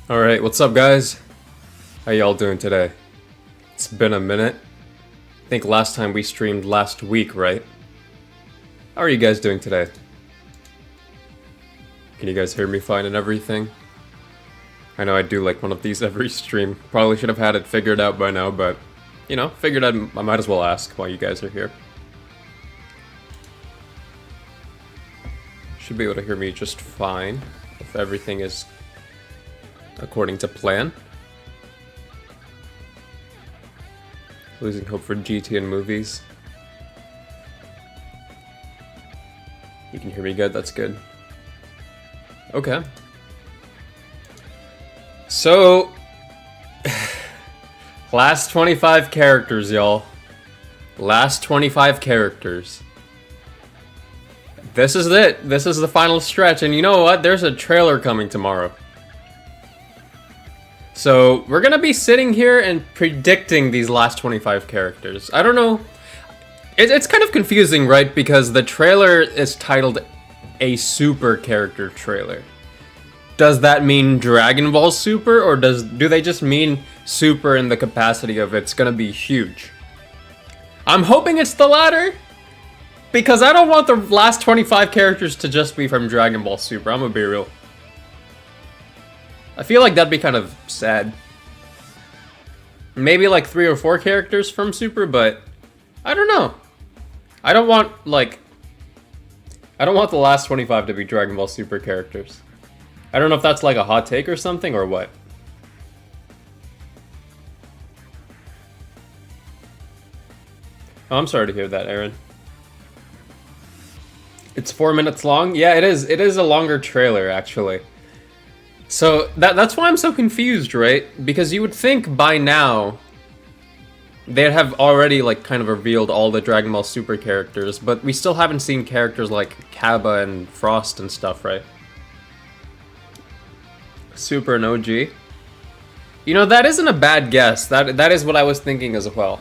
Alright, what's up guys? How y'all doing today? It's been a minute. I think last time we streamed last week, right? How are you guys doing today? Can you guys hear me fine and everything? I know I do like one of these every stream. Probably should have had it figured out by now, but you know, figured I might as well ask while you guys are here. Should be able to hear me just fine if everything is according to plan. Losing hope for GT and movies. You can hear me good, that's good. Okay. So, last 25 characters, y'all. Last 25 characters. This is it. This is the final stretch, and you know what? There's a trailer coming tomorrow. So, we're gonna be sitting here and predicting these last 25 characters. I don't know. It's kind of confusing, right? Because the trailer is titled a Super character trailer. Does that mean Dragon Ball Super, or do they just mean Super in the capacity of it's gonna be huge? I'm hoping it's the latter, because I don't want the last 25 characters to just be from Dragon Ball Super, I'm gonna be real. I feel like that'd be kind of sad. Maybe like 3 or 4 characters from Super, but I don't know. I don't want the last 25 to be Dragon Ball Super characters. I don't know if that's like a hot take or something, or what. Oh, I'm sorry to hear that, Aaron. It's 4 minutes long? Yeah, it is. It is a longer trailer, actually. So, that's why I'm so confused, right? Because you would think by now they'd have already, like, kind of revealed all the Dragon Ball Super characters, but we still haven't seen characters like Kaba and Frost and stuff, right? Super and OG. You know, that isn't a bad guess. That is what I was thinking as well.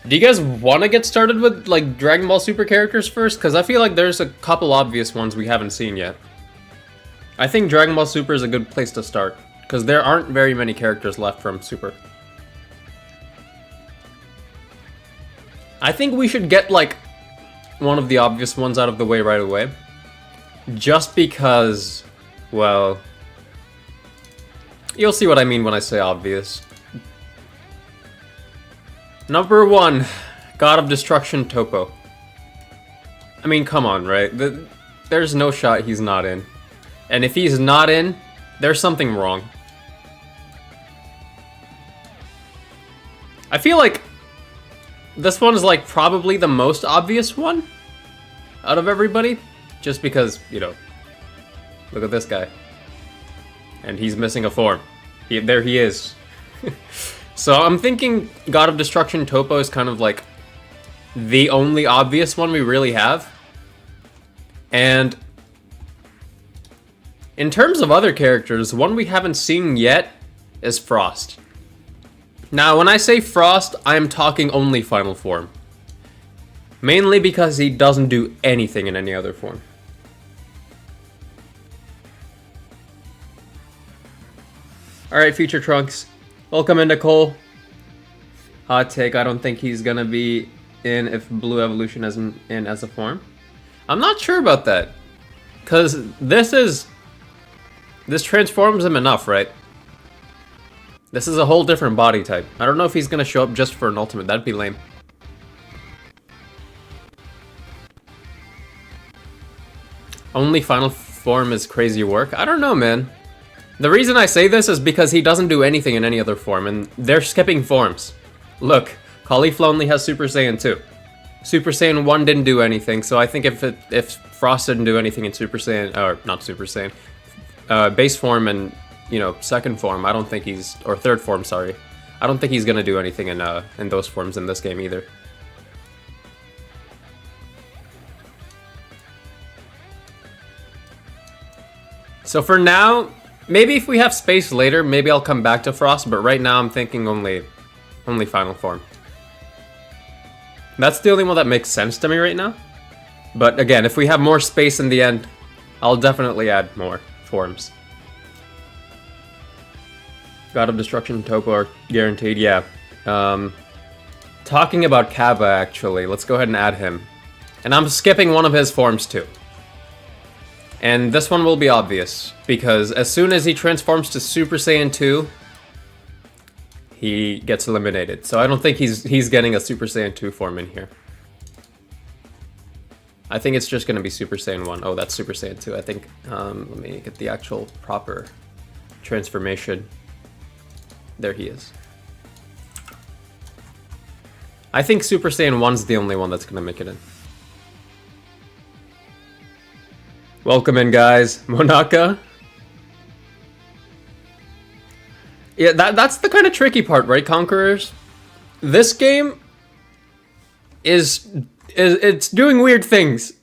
Do you guys want to get started with, like, Dragon Ball Super characters first? Because I feel like there's a couple obvious ones we haven't seen yet. I think Dragon Ball Super is a good place to start, because there aren't very many characters left from Super. I think we should get, like, one of the obvious ones out of the way right away. Just because, well, you'll see what I mean when I say obvious. Number 1, God of Destruction Topo. I mean, come on, right? There's no shot he's not in. And if he's not in, there's something wrong. I feel like this one is like probably the most obvious one out of everybody. Just because, you know, look at this guy. And he's missing a form. There he is. So I'm thinking God of Destruction Topo is kind of like the only obvious one we really have. And in terms of other characters, one we haven't seen yet is Frost. Now, when I say Frost, I'm talking only final form. Mainly because he doesn't do anything in any other form. Alright, Future Trunks. Welcome in, Nicole. Hot take, I don't think he's gonna be in if Blue Evolution isn't in as a form. I'm not sure about that. Because this transforms him enough, right? This is a whole different body type. I don't know if he's gonna show up just for an ultimate. That'd be lame. Only final form is crazy work? I don't know, man. The reason I say this is because he doesn't do anything in any other form, and they're skipping forms. Look, Caulifla only has Super Saiyan 2. Super Saiyan 1 didn't do anything, so I think if Frost didn't do anything in Super Saiyan, or not Super Saiyan, base form and, you know, second form, I don't think he's, or third form, sorry. I don't think he's gonna do anything in those forms in this game either. So for now, maybe if we have space later, maybe I'll come back to Frost, but right now I'm thinking only final form. That's the only one that makes sense to me right now. But again, if we have more space in the end, I'll definitely add more forms. God of Destruction, Topo are guaranteed. Yeah. Talking about Kaba, actually, let's go ahead and add him. And I'm skipping one of his forms too. And this one will be obvious, because as soon as he transforms to Super Saiyan 2, he gets eliminated. So I don't think he's getting a Super Saiyan 2 form in here. I think it's just going to be Super Saiyan 1. Oh, that's Super Saiyan 2. I think, let me get the actual proper transformation. There he is. I think Super Saiyan 1's the only one that's going to make it in. Welcome in, guys. Monaka. Yeah, that's the kind of tricky part, right, Conquerors? This game it's doing weird things.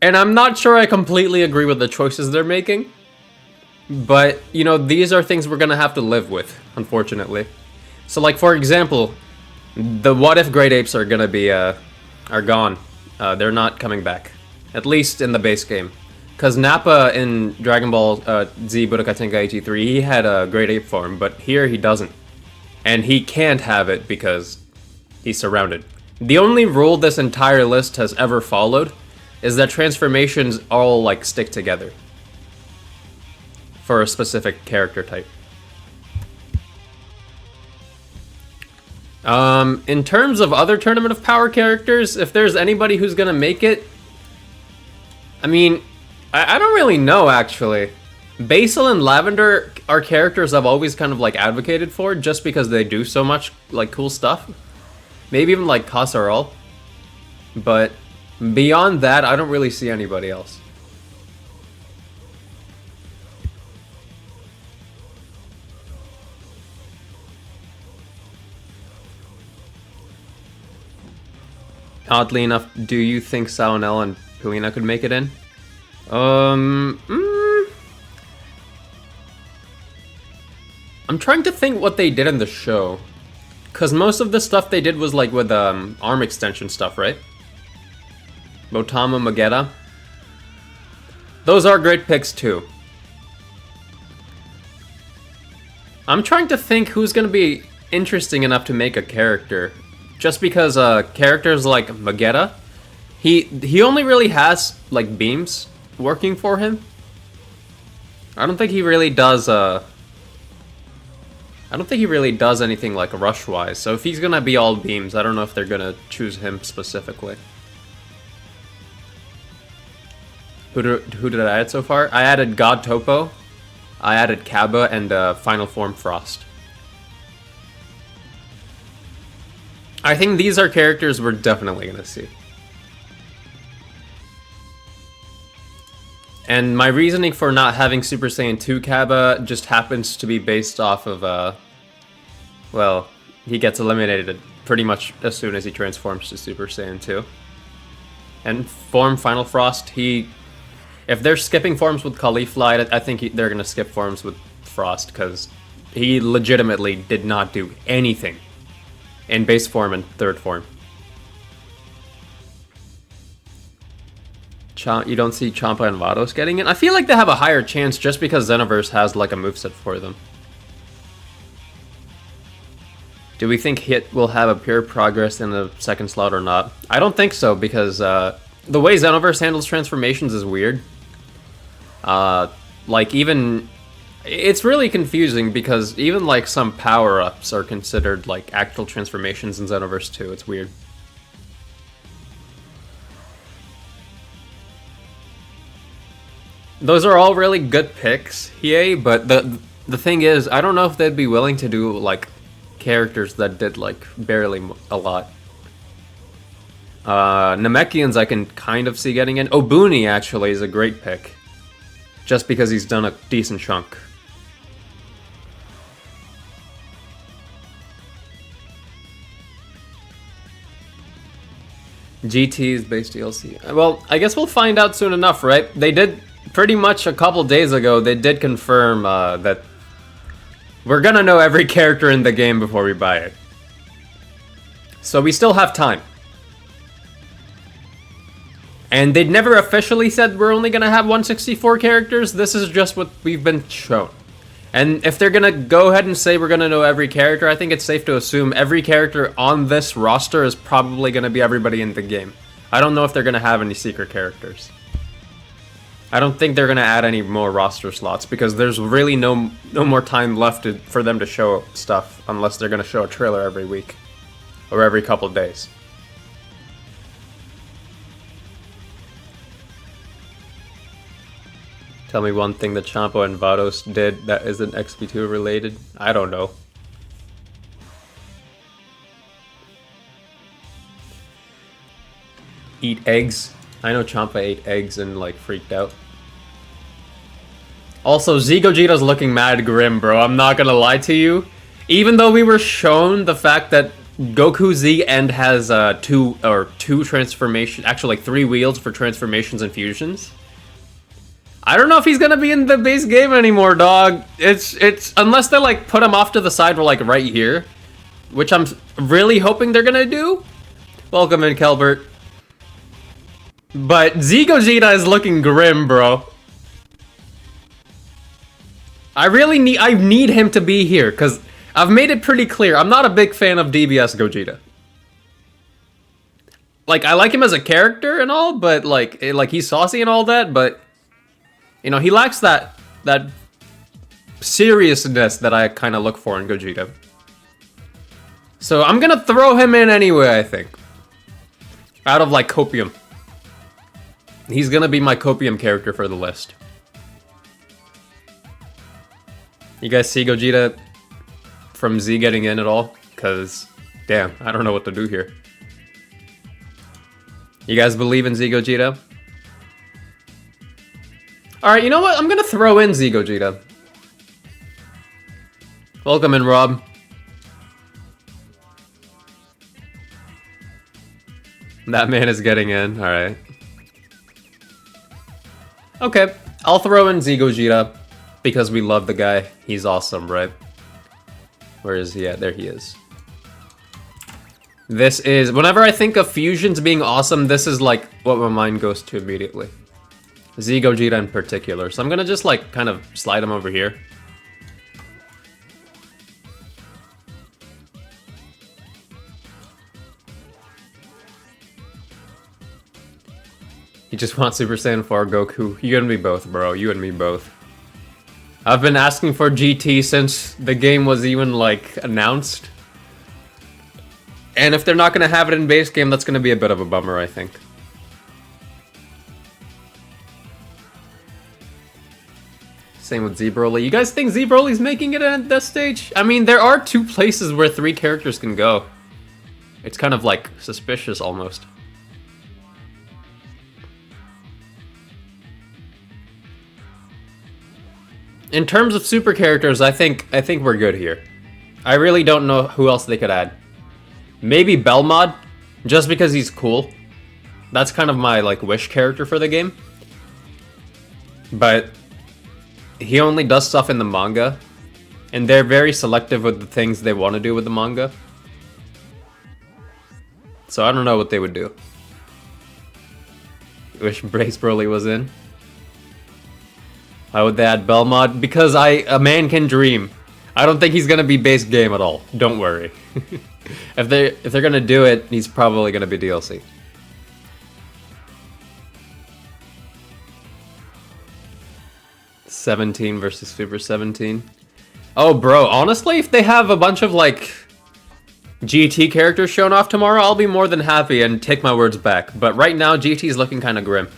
And I'm not sure I completely agree with the choices they're making. But, you know, these are things we're gonna have to live with, unfortunately. So, like, for example, the what if Great Apes are gonna be, are gone. They're not coming back. At least in the base game. Because Nappa in Dragon Ball Z Budokai Tenkaichi 3, he had a Great Ape form, but here he doesn't. And he can't have it because he's surrounded. The only rule this entire list has ever followed is that transformations all, like, stick together. For a specific character type. In terms of other Tournament of Power characters, if there's anybody who's gonna make it, I mean, I don't really know, actually. Basil and Lavender are characters I've always kind of, like, advocated for, just because they do so much, like, cool stuff. Maybe even, like, Kasarol. But beyond that, I don't really see anybody else. Oddly enough, do you think Saonel and Pilina could make it in? I'm trying to think what they did in the show. Because most of the stuff they did was like with arm extension stuff, right? Botama, Magetta. Those are great picks too. I'm trying to think who's going to be interesting enough to make a character. Just because characters like Magetta, he only really has like beams working for him. I don't think he really does anything like rush-wise. So if he's gonna be all beams, I don't know if they're gonna choose him specifically. Who did I add so far? I added God Topo, I added Kaba, and Final Form Frost. I think these are characters we're definitely gonna see. And my reasoning for not having Super Saiyan 2 Kaba just happens to be based off of, well, he gets eliminated pretty much as soon as he transforms to Super Saiyan 2. And form Final Frost, if they're skipping forms with Caulifla, I think they're gonna skip forms with Frost, because he legitimately did not do anything in base form and third form. You don't see Champa and Vados getting it? I feel like they have a higher chance just because Xenoverse has like a moveset for them. Do we think Hit will have a pure progress in the second slot or not? I don't think so, because the way Xenoverse handles transformations is weird. Like even... It's really confusing because even like some power-ups are considered like actual transformations in Xenoverse 2. It's weird. Those are all really good picks, Hiei, but the thing is, I don't know if they'd be willing to do like characters that did like barely a lot. Namekians I can kind of see getting in. Obuni actually is a great pick, just because he's done a decent chunk. GT's base DLC. Well, I guess we'll find out soon enough, right? They did, pretty much a couple days ago, they did confirm that we're gonna know every character in the game before we buy it. So we still have time. And they'd never officially said we're only gonna have 164 characters. This is just what we've been shown. And if they're gonna go ahead and say we're gonna know every character, I think it's safe to assume every character on this roster is probably gonna be everybody in the game. I don't know if they're gonna have any secret characters. I don't think they're gonna add any more roster slots because there's really no more time left for them to show stuff unless they're gonna show a trailer every week or every couple days. Tell me one thing that Champo and Vados did that isn't XP2 related. I don't know. Eat eggs. I know Champa ate eggs and like freaked out. Also, Z Gogeta's looking mad grim, bro. I'm not gonna lie to you. Even though we were shown the fact that Goku Z End has two transformation, actually like 3 wheels for transformations and fusions. I don't know if he's gonna be in the base game anymore, dog. It's unless they like put him off to the side, like right here, which I'm really hoping they're gonna do. Welcome in, Kelbert. But Z Gogeta is looking grim, bro. I need him to be here because I've made it pretty clear I'm not a big fan of DBS Gogeta. Like I like him as a character and all, but like he's saucy and all that, but. You know, he lacks that seriousness that I kind of look for in Gogeta. So I'm gonna throw him in anyway, I think. Out of, like, Copium. He's gonna be my Copium character for the list. You guys see Gogeta from Z getting in at all? Because, damn, I don't know what to do here. You guys believe in Z Gogeta? Alright, you know what? I'm gonna throw in Z Gogeta. Welcome in, Rob. That man is getting in, alright. Okay, I'll throw in Z Gogeta because we love the guy. He's awesome, right? Where is he at? There he is. This is... Whenever I think of fusions being awesome, this is like what my mind goes to immediately. Z Gogeta in particular. So I'm gonna just like kind of slide him over here. You just want Super Saiyan 4 Goku. You and me both, bro. You and me both. I've been asking for GT since the game was even like announced. And if they're not gonna have it in base game, that's gonna be a bit of a bummer, I think. Same with Z Broly. You guys think Z Broly's making it at this stage? I mean, there are 2 places where 3 characters can go. It's kind of like suspicious almost. In terms of super characters, I think we're good here. I really don't know who else they could add. Maybe Belmod, just because he's cool. That's kind of my like wish character for the game. But he only does stuff in the manga, and they're very selective with the things they want to do with the manga. So I don't know what they would do. Wish Brace Broly was in. Why would they add Belmod? Because a man can dream. I don't think he's gonna be base game at all. Don't worry. If they're gonna do it, he's probably gonna be DLC. $17 versus Super 17. Oh, bro, honestly, if they have a bunch of, like, GT characters shown off tomorrow, I'll be more than happy and take my words back. But right now, GT is looking kind of grim.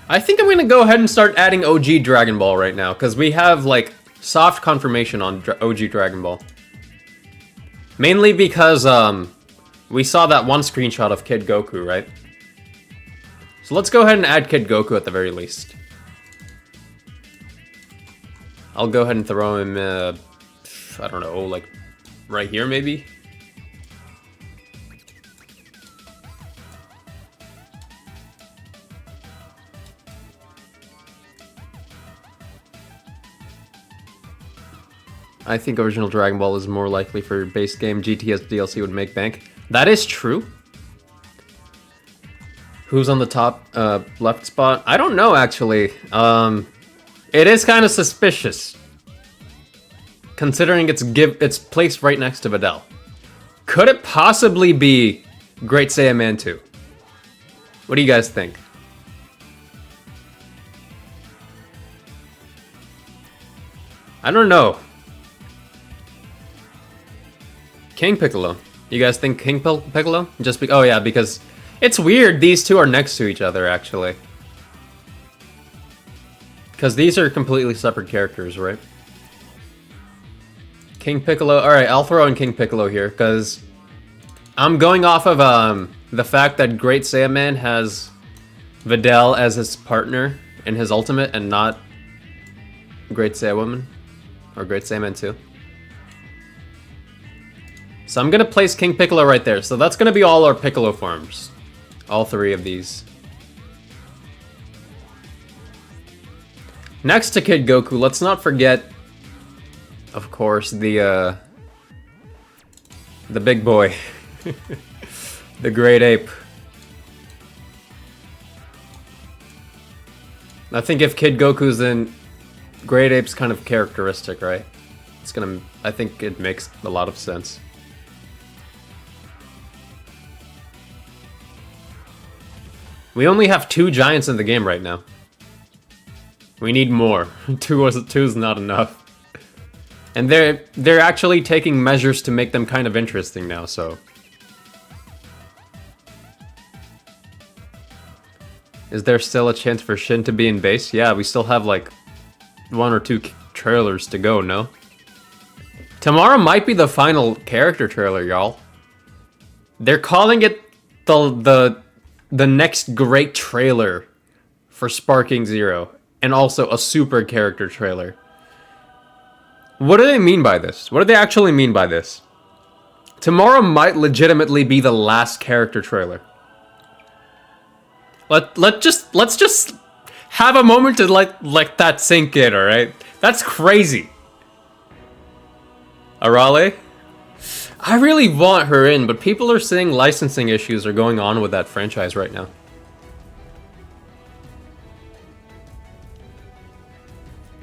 I think I'm going to go ahead and start adding OG Dragon Ball right now, because we have, like, soft confirmation on OG Dragon Ball. Mainly because, we saw that one screenshot of Kid Goku, right? So let's go ahead and add Kid Goku at the very least. I'll go ahead and throw him, I don't know, like, right here maybe? I think original Dragon Ball is more likely for base game. GTS DLC would make bank. That is true. Who's on the top left spot? I don't know, actually. It is kind of suspicious, considering it's placed right next to Videl. Could it possibly be Great Saiyaman 2? What do you guys think? I don't know. King Piccolo. You guys think King Piccolo? Oh yeah, because it's weird these two are next to each other, actually. Because these are completely separate characters, right? King Piccolo. Alright, I'll throw in King Piccolo here, because I'm going off of the fact that Great Saiyaman has Videl as his partner in his ultimate and not Great Saiyawoman or Great Saiyaman 2. So I'm gonna place King Piccolo right there. So that's gonna be all our Piccolo forms. All three of these. Next to Kid Goku, let's not forget, of course, the big boy. The Great Ape. I think if Kid Goku's in, Great Ape's kind of characteristic, right? I think it makes a lot of sense. We only have 2 giants in the game right now. We need more. 2 is not enough. And they're actually taking measures to make them kind of interesting now, so. Is there still a chance for Shin to be in base? Yeah, we still have like 1 or 2 trailers to go, no? Tomorrow might be the final character trailer, y'all. They're calling it the next great trailer for Sparking Zero, and also a super character trailer. What do they mean by this? What do they actually mean by this? Tomorrow might legitimately be the last character trailer. Let's just have a moment to let that sink in, alright? That's crazy. Arale? I really want her in, but people are saying licensing issues are going on with that franchise right now.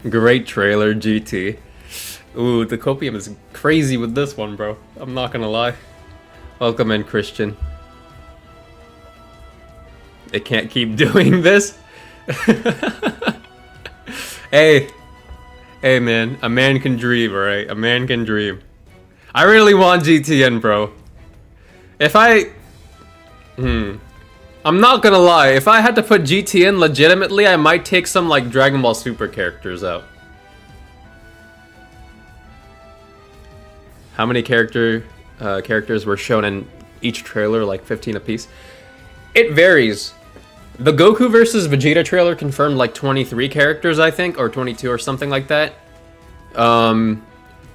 Great trailer, GT. Ooh, the Copium is crazy with this one, bro. I'm not gonna lie. Welcome in, Christian. They can't keep doing this. Hey, man, a man can dream, alright? A man can dream. I really want GTN, bro. I'm not gonna lie, if I had to put GTN legitimately, I might take some, like, Dragon Ball Super characters out. How many characters were shown in each trailer? Like 15 apiece? It varies. The Goku vs. Vegeta trailer confirmed like 23 characters, I think, or 22 or something like that.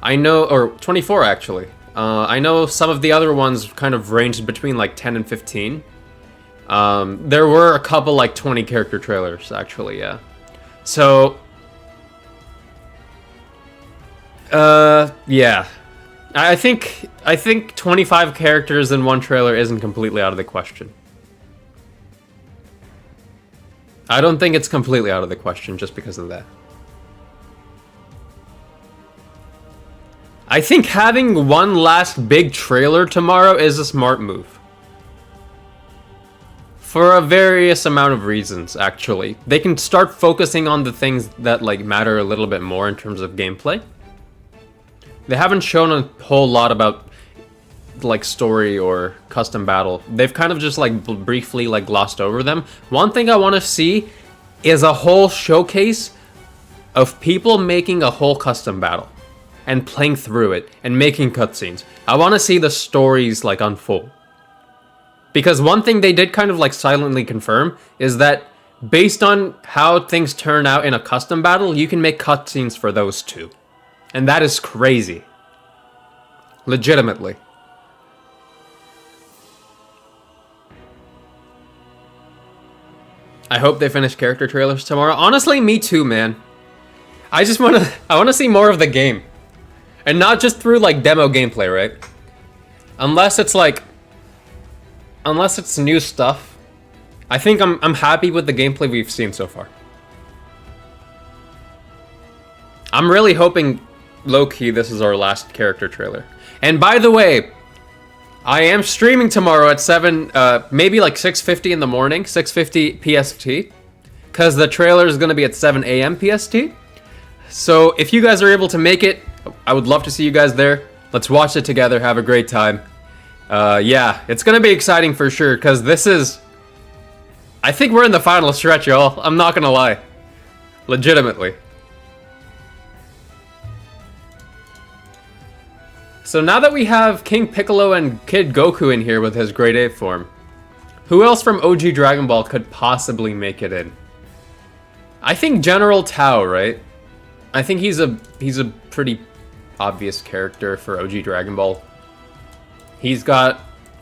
I know, or 24 actually. I know some of the other ones kind of ranged between like 10 and 15. There were a couple like 20 character trailers actually, yeah. So, yeah. I think 25 characters in one trailer isn't completely out of the question. I don't think it's completely out of the question just because of that. I think having one last big trailer tomorrow is a smart move. For a various amount of reasons, actually. They can start focusing on the things that like matter a little bit more in terms of gameplay. They haven't shown a whole lot about like story or custom battle. They've kind of just like briefly like glossed over them. One thing I want to see is a whole showcase of people making a whole custom battle and playing through it and making cutscenes. I want to see the stories like unfold. Because one thing they did kind of like silently confirm is that based on how things turn out in a custom battle, you can make cutscenes for those too. And that is crazy. Legitimately. I hope they finish character trailers tomorrow. Honestly, me too, man. I want to see more of the game. And not just through like demo gameplay, right? Unless it's new stuff I think I'm happy with the gameplay we've seen so far. I'm really hoping, low-key, this is our last character trailer. And by the way, I am streaming tomorrow at 7, maybe like 6:50 in the morning, 6:50 PST. Because the trailer is going to be at 7 a.m. PST. So if you guys are able to make it, I would love to see you guys there. Let's watch it together, have a great time. Yeah, it's going to be exciting for sure, because this is... I think we're in the final stretch, y'all. I'm not going to lie. Legitimately. So now that we have King Piccolo and Kid Goku in here with his Grade 8 form, who else from OG Dragon Ball could possibly make it in? I think General Tao, right? I think he's a pretty obvious character for OG Dragon Ball. He's got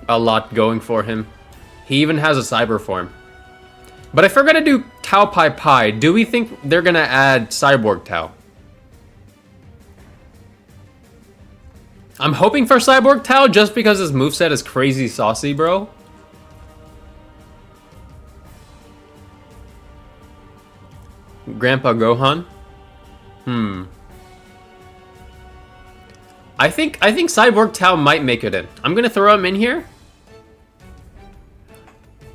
a lot going for him. He even has a cyber form. But if we're gonna do Tao Pai Pai, do we think they're gonna add Cyborg Tao? I'm hoping for Cyborg Tao just because his moveset is crazy saucy, bro. Grandpa Gohan? I think Cyborg Tao might make it in. I'm gonna throw him in here.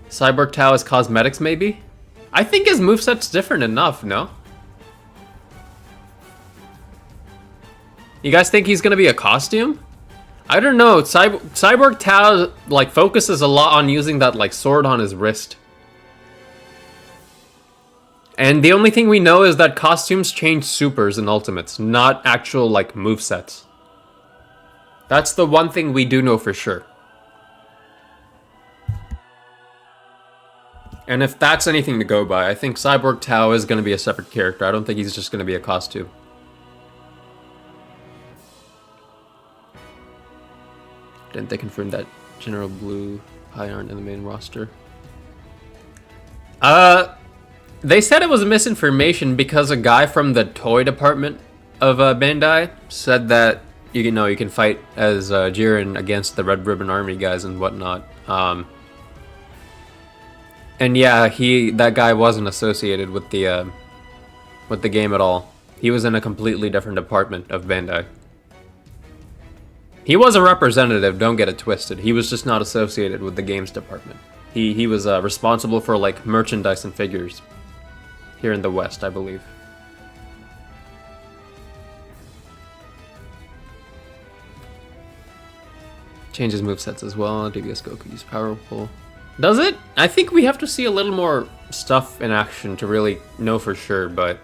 Cyborg Tao as cosmetics, maybe? I think his moveset's different enough, no? You guys think he's gonna be a costume? I don't know. Cyborg Tao like focuses a lot on using that like sword on his wrist. And the only thing we know is that costumes change supers and ultimates, not actual like movesets. That's the one thing we do know for sure. And if that's anything to go by, I think Cyborg Tao is going to be a separate character. I don't think he's just going to be a costume. Didn't they confirm that General Blue High aren't in the main roster? They said it was misinformation because a guy from the toy department of Bandai said that you know you can fight as Jiren against the Red Ribbon Army guys and whatnot. And yeah, that guy wasn't associated with the game at all. He was in a completely different department of Bandai. He was a representative, don't get it twisted. He was just not associated with the games department. He was responsible for like merchandise and figures here in the West, I believe. Changes movesets as well. DBS Goku is powerful. Does it? I think we have to see a little more stuff in action to really know for sure, but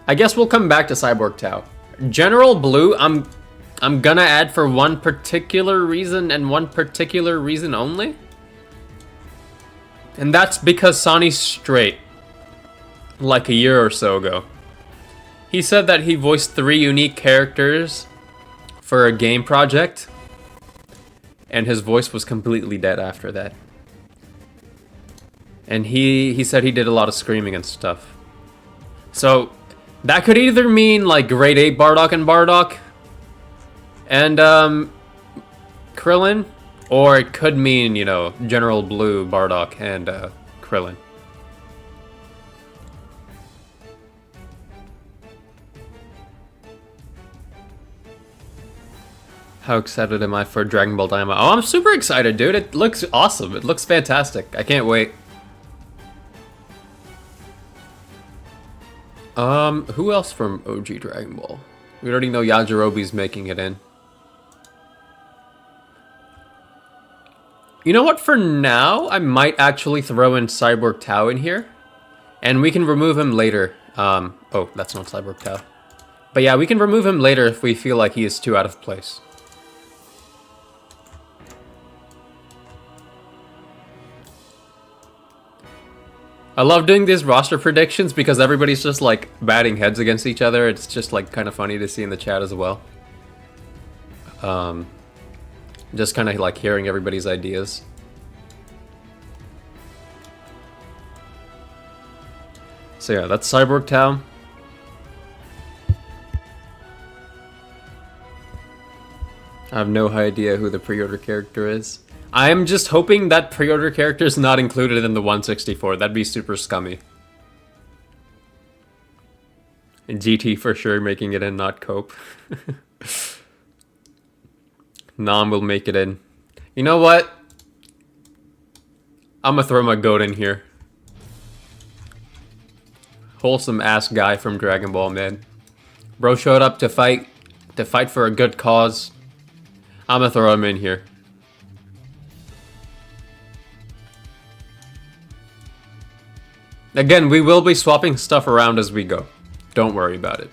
I guess we'll come back to Cyborg Tao. General Blue, I'm gonna add for one particular reason and one particular reason only. And that's because Sonny's straight. Like a year or so ago. He said that he voiced 3 unique characters for a game project. And his voice was completely dead after that. And he said he did a lot of screaming and stuff. So, that could either mean like Grade 8 Bardock and Krillin, or it could mean, you know, General Blue, Bardock, and Krillin. How excited am I for Dragon Ball Daima? Oh, I'm super excited, dude. It looks awesome. It looks fantastic. I can't wait. Who else from OG Dragon Ball? We already know Yajirobe's making it in. You know what? For now, I might actually throw in Cyborg Tao in here. And we can remove him later. Oh, that's not Cyborg Tao. But yeah, we can remove him later if we feel like he is too out of place. I love doing these roster predictions because everybody's just like batting heads against each other. It's just like kind of funny to see in the chat as well. Just kind of like hearing everybody's ideas. So yeah, that's Cyborg Tao. I have no idea who the pre-order character is. I'm just hoping that pre-order character is not included in the 164. That'd be super scummy. And GT for sure making it in, not Cope. Nom will make it in. You know what? I'm gonna throw my goat in here. Wholesome ass guy from Dragon Ball, man. Bro showed up to fight for a good cause. I'm gonna throw him in here. Again, we will be swapping stuff around as we go. Don't worry about it.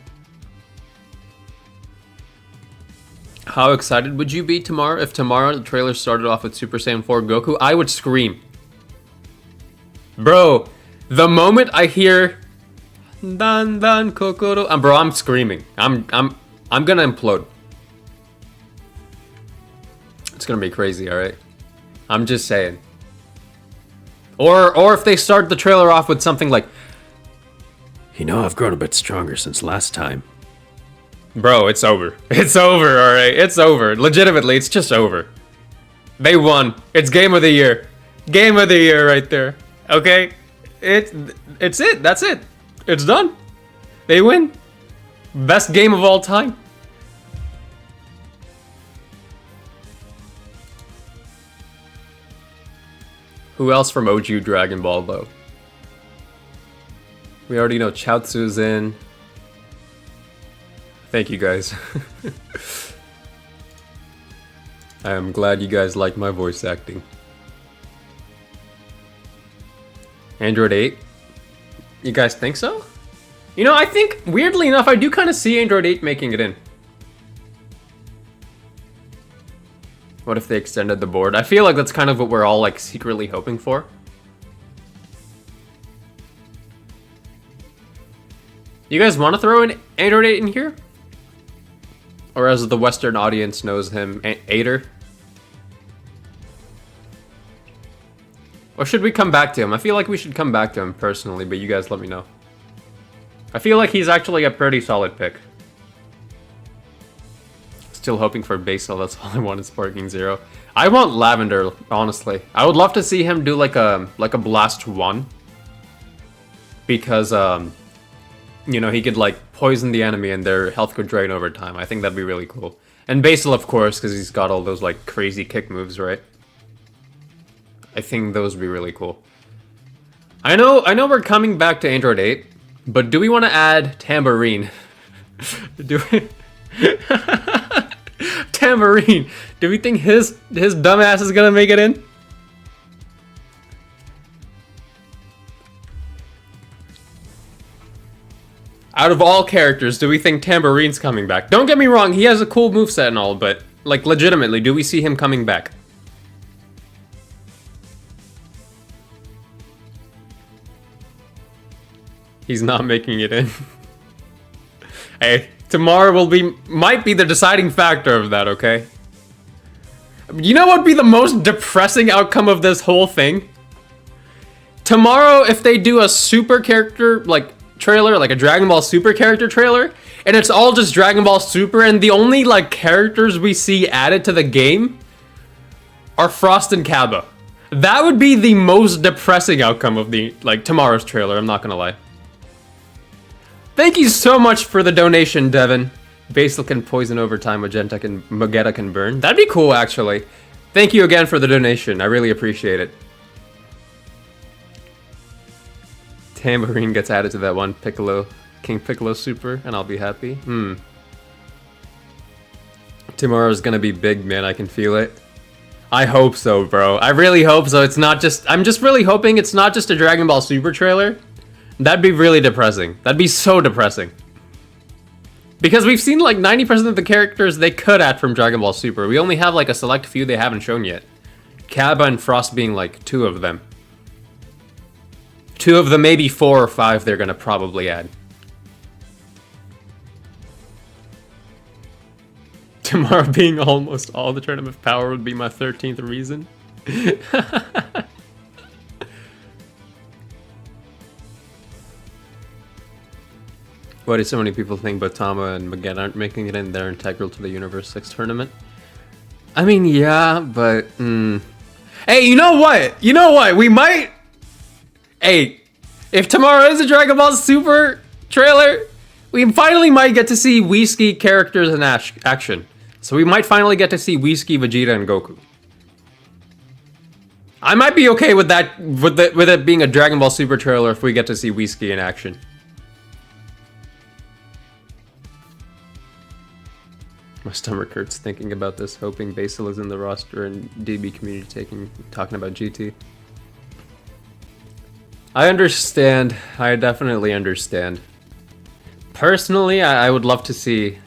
How excited would you be tomorrow if tomorrow the trailer started off with Super Saiyan 4 Goku? I would scream. Bro, the moment I hear Dan Dan Kokoro, bro, I'm screaming. I'm gonna implode. It's gonna be crazy, alright? I'm just saying. Or if they start the trailer off with something like, you know, I've grown a bit stronger since last time. Bro, it's over. It's over, alright? It's over. Legitimately, it's just over. They won. It's game of the year. Game of the year right there. Okay? It's it. That's it. It's done. They win. Best game of all time. Who else from OG Dragon Ball, though? We already know Chaozu's in. Thank you, guys. I am glad you guys like my voice acting. Android 8? You guys think so? You know, I think, weirdly enough, I do kind of see Android 8 making it in. What if they extended the board? I feel like that's kind of what we're all, like, secretly hoping for. You guys want to throw an Android 8 in here? Or as the Western audience knows him, Aider? Or should we come back to him? I feel like we should come back to him personally, but you guys let me know. I feel like he's actually a pretty solid pick. Still hoping for Basil, that's all I want is Sparking Zero. I want Lavender, honestly. I would love to see him do like a Blast 1. Because, you know, he could like poison the enemy and their health could drain over time. I think that'd be really cool. And Basil, of course, because he's got all those like crazy kick moves, right? I think those would be really cool. I know we're coming back to Android 8, but do we want to add Tambourine? Do we... Tambourine! Do we think his dumbass is gonna make it in? Out of all characters, do we think Tambourine's coming back? Don't get me wrong, he has a cool moveset and all, but, like, legitimately, do we see him coming back? He's not making it in. Hey, tomorrow might be the deciding factor of that, okay? You know what would be the most depressing outcome of this whole thing? Tomorrow, if they do a super character, like, trailer, like a Dragon Ball Super character trailer, and it's all just Dragon Ball Super, and the only, like, characters we see added to the game are Frost and Cabba. That would be the most depressing outcome of the, like, tomorrow's trailer, I'm not gonna lie. Thank you so much for the donation, Devin. Basil can poison over time, Magenta can burn. That'd be cool, actually. Thank you again for the donation. I really appreciate it. Tambourine gets added to that one King Piccolo Super, and I'll be happy. Tomorrow's gonna be big, man. I can feel it. I hope so, bro. I really hope so. I'm just really hoping it's not just a Dragon Ball Super trailer. That'd be really depressing. That'd be so depressing. Because we've seen like 90% of the characters they could add from Dragon Ball Super. We only have like a select few they haven't shown yet. Cabba and Frost being like 2 of them. 2 of the maybe 4 or 5 they're gonna probably add. Tomorrow being almost all the Tournament of Power would be my 13th reason. Why do so many people think Botama and Maget aren't making it in? They're integral to the Universe 6 tournament. I mean, yeah, but Hey, you know what? You know what? We might... Hey, if tomorrow is a Dragon Ball Super trailer, we finally might get to see Whiskey characters in action. So we might finally get to see Whiskey, Vegeta, and Goku. I might be okay with that, with it being a Dragon Ball Super trailer if we get to see Whiskey in action. My stomach hurts thinking about this, hoping Basil is in the roster and DB community talking about GT. I understand. I definitely understand. Personally, I would love to see...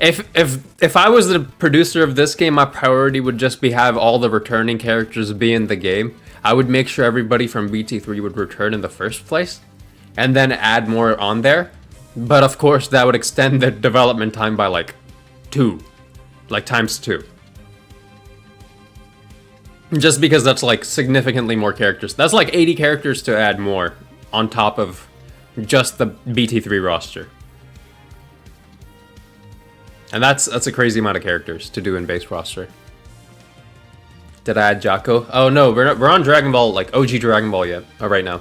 If I was the producer of this game, my priority would just be have all the returning characters be in the game. I would make sure everybody from BT3 would return in the first place, and then add more on there. But of course, that would extend the development time by like times 2. Just because that's like significantly more characters. That's like 80 characters to add more on top of just the BT3 roster. And that's a crazy amount of characters to do in base roster. Did I add Jocko? Oh no, we're on Dragon Ball, like OG Dragon Ball yet. Oh, right now.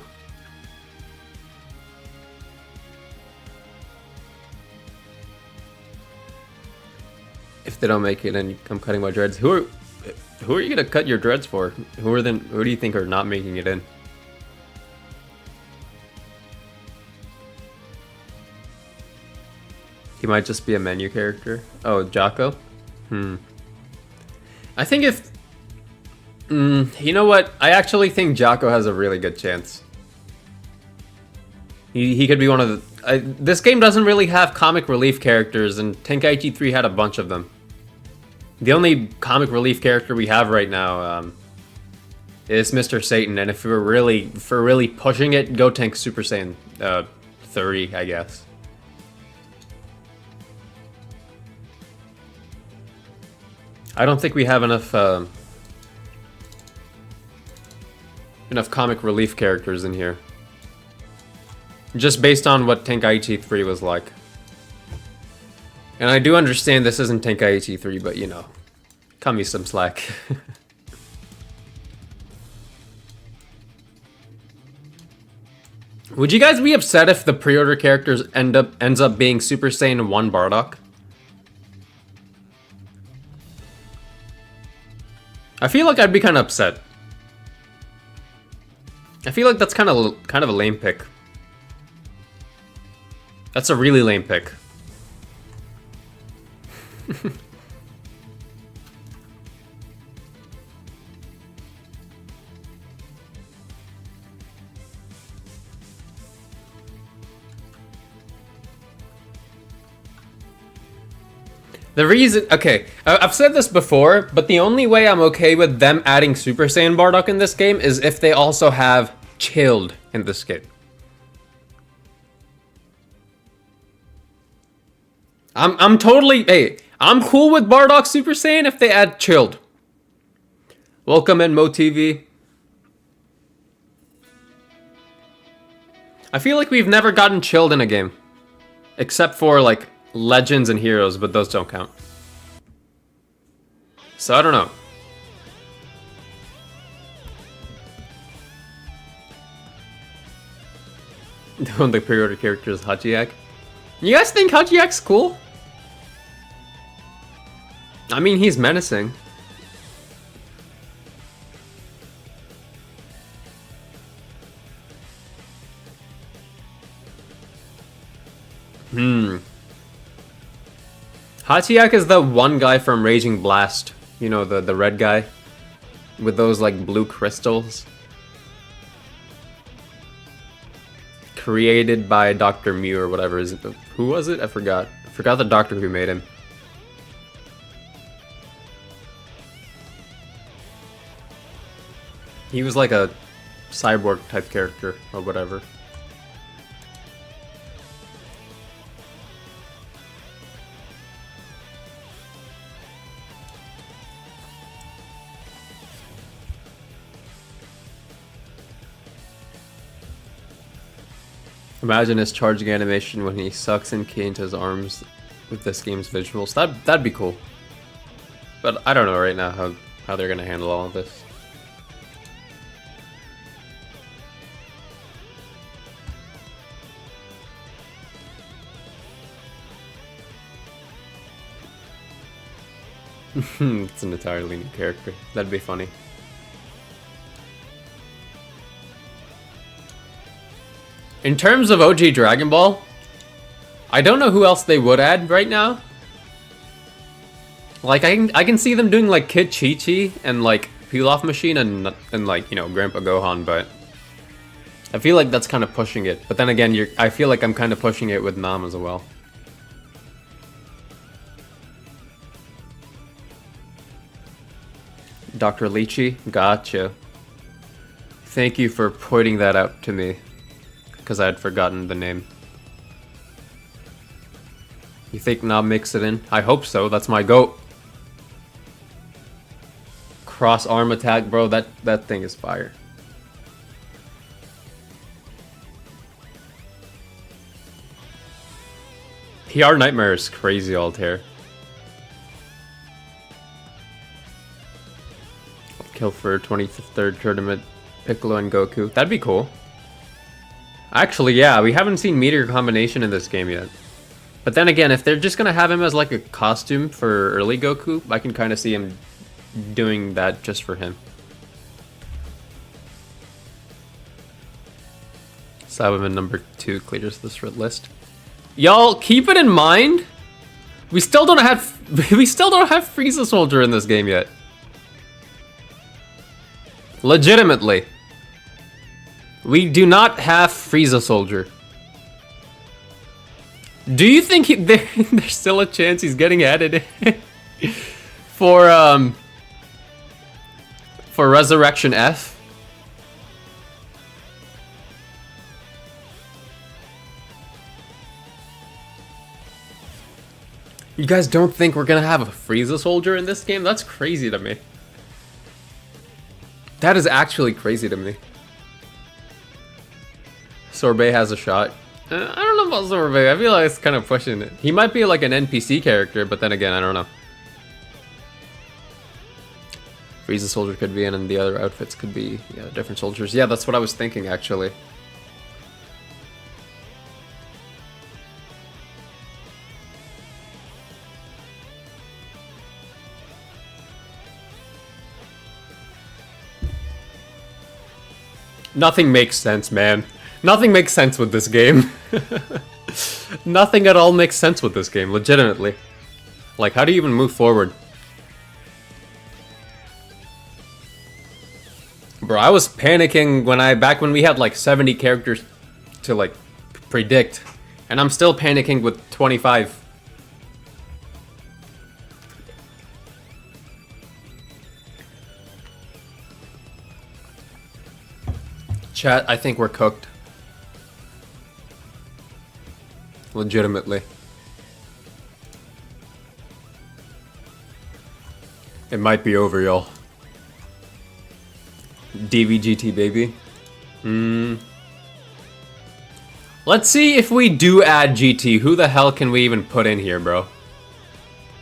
If they don't make it and I'm cutting my dreads, who are you gonna cut your dreads for? Who do you think are not making it in? He might just be a menu character. Oh, Jocko? I think if... you know what? I actually think Jocko has a really good chance. He could be one of the... this game doesn't really have comic relief characters, and Tenkaichi 3 had a bunch of them. The only comic relief character we have right now is Mr. Satan, and if we're really pushing it, go Tank Super Saiyan 30, I guess. I don't think we have enough comic relief characters in here. Just based on what Tenkaichi 3 was like. And I do understand this isn't Tenkaichi 3, but you know, cut me some slack. Would you guys be upset if the pre-order characters ends up being Super Saiyan 1 Bardock? I feel like I'd be kind of upset. I feel like that's kind of a lame pick. That's a really lame pick. The reason... Okay, I've said this before, but the only way I'm okay with them adding Super Saiyan Bardock in this game is if they also have Chilled in this game. I'm totally... Hey, I'm cool with Bardock Super Saiyan if they add Chilled. Welcome in, MoTV. I feel like we've never gotten Chilled in a game. Except for, like... Legends and Heroes, but those don't count. So I don't know. One of the pre-order characters, Hachiyak. You guys think Hachiyak's cool? I mean, he's menacing. Hachiyak is the one guy from Raging Blast. You know, the red guy. With those, like, blue crystals. Created by Dr. Mew or whatever. Who was it? I forgot. I forgot the doctor who made him. He was like a cyborg type character or whatever. Imagine his charging animation when he sucks in ki into his arms with this game's visuals. That'd be cool. But I don't know right now how they're gonna handle all of this. It's an entirely new character. That'd be funny. In terms of OG Dragon Ball, I don't know who else they would add right now. Like, I can see them doing, like, Kid Chi-Chi and, like, Pilaf Machine and, like, you know, Grandpa Gohan, but I feel like that's kind of pushing it. But then again, I feel like I'm kind of pushing it with Nam as well. Dr. Lychee? Gotcha. Thank you for pointing that out to me, because I had forgotten the name. You think Nam makes it in? I hope so, that's my goat. Cross arm attack, bro, that thing is fire. PR Nightmare is crazy, Altair. Kill for 23rd tournament, Piccolo and Goku. That'd be cool. Actually, yeah, we haven't seen Meteor combination in this game yet. But then again, if they're just gonna have him as like a costume for early Goku, I can kind of see him doing that just for him. Cyberman number 2 clears this list. Y'all, keep it in mind. We still don't have Frieza Soldier in this game yet. Legitimately. We do not have Frieza Soldier. Do you think there's still a chance he's getting added for Resurrection F? You guys don't think we're gonna have a Frieza Soldier in this game? That's crazy to me. That is actually crazy to me. Sorbet has a shot. I don't know about Sorbet. I feel like it's kind of pushing it. He might be like an NPC character, but then again, I don't know. Frieza Soldier could be in, and the other outfits could be different soldiers. Yeah, that's what I was thinking, actually. Nothing makes sense, man. Nothing makes sense with this game. Nothing at all makes sense with this game, legitimately. Like, how do you even move forward? Bro, I was panicking back when we had like 70 characters to like predict, and I'm still panicking with 25. Chat, I think we're cooked. Legitimately. It might be over, y'all. DVGT, baby. Let's see if we do add GT. Who the hell can we even put in here, bro?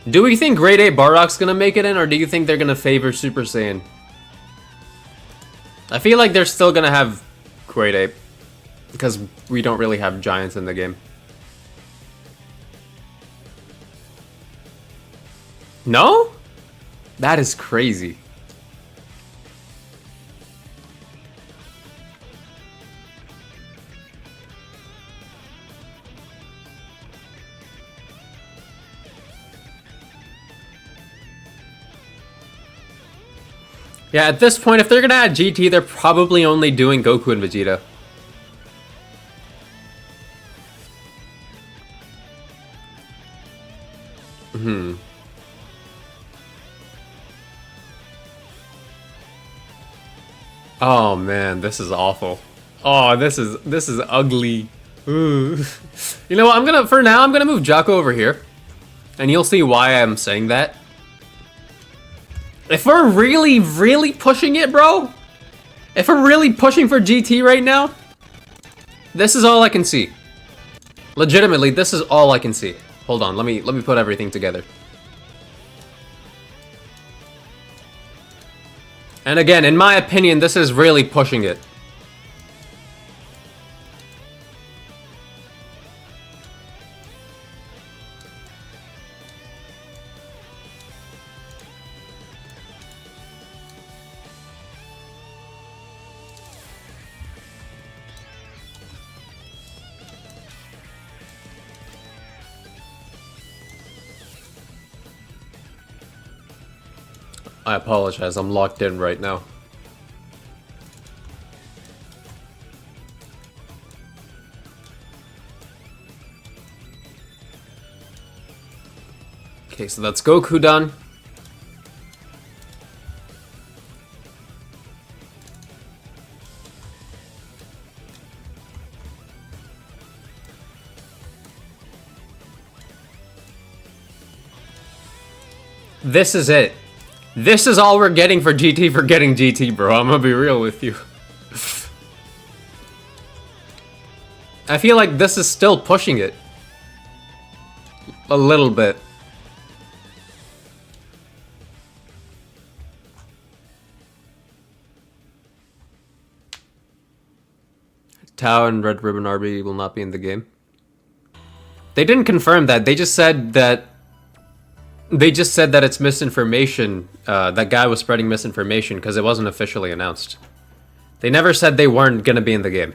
Do we think Grade 8 Bardock's gonna make it in, or do you think they're gonna favor Super Saiyan? I feel like they're still gonna have Grade 8, because we don't really have giants in the game. No? That is crazy. Yeah, at this point, if they're gonna add GT, they're probably only doing Goku and Vegeta. Oh man, this is awful. Oh, this is ugly. Ooh. You know what? For now, I'm gonna move Jocko over here, and you'll see why I'm saying that. If we're really, really pushing it, bro, if we're really pushing for GT right now, this is all I can see. Legitimately, this is all I can see. Hold on, let me put everything together. And again, in my opinion, this is really pushing it. I apologize, I'm locked in right now. Okay, so that's Goku done. This is it. This is all we're getting for GT for getting GT, bro. I'm gonna be real with you. I feel like this is still pushing it. A little bit. Tao and Red Ribbon RB will not be in the game. They didn't confirm that. They just said that it's misinformation. That guy was spreading misinformation because it wasn't officially announced. They never said they weren't gonna be in the game.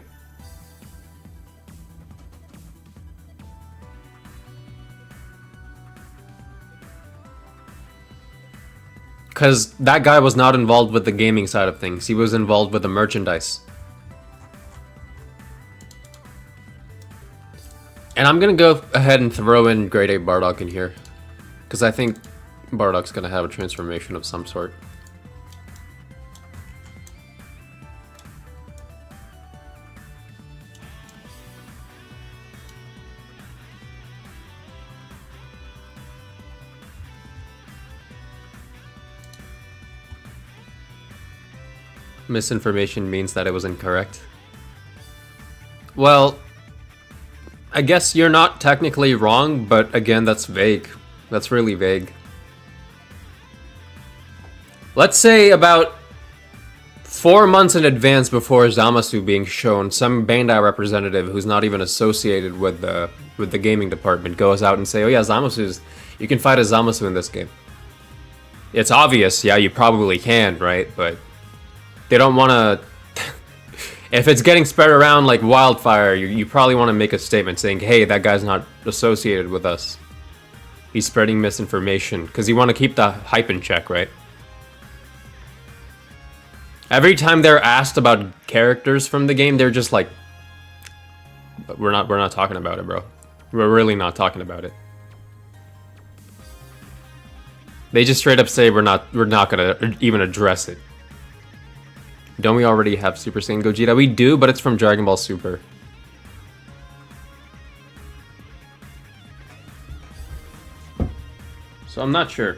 Because that guy was not involved with the gaming side of things. He was involved with the merchandise. And I'm gonna go ahead and throw in Grade 8 Bardock in here. Because I think Bardock's gonna have a transformation of some sort. Misinformation means that it was incorrect. Well, I guess you're not technically wrong, but again, that's vague. That's really vague. Let's say about 4 months in advance before Zamasu being shown, some Bandai representative who's not even associated with the gaming department goes out and say, "Oh yeah, you can fight as Zamasu in this game." It's obvious, yeah, you probably can, right? But they don't want to. If it's getting spread around like wildfire, you probably want to make a statement saying, "Hey, that guy's not associated with us. He's spreading misinformation," because you want to keep the hype in check, right? Every time they're asked about characters from the game, they're just like, "We're not talking about it, bro. We're really not talking about it." They just straight up say we're not gonna even address it. Don't we already have Super Saiyan Gogeta? We do, but it's from Dragon Ball Super. So I'm not sure.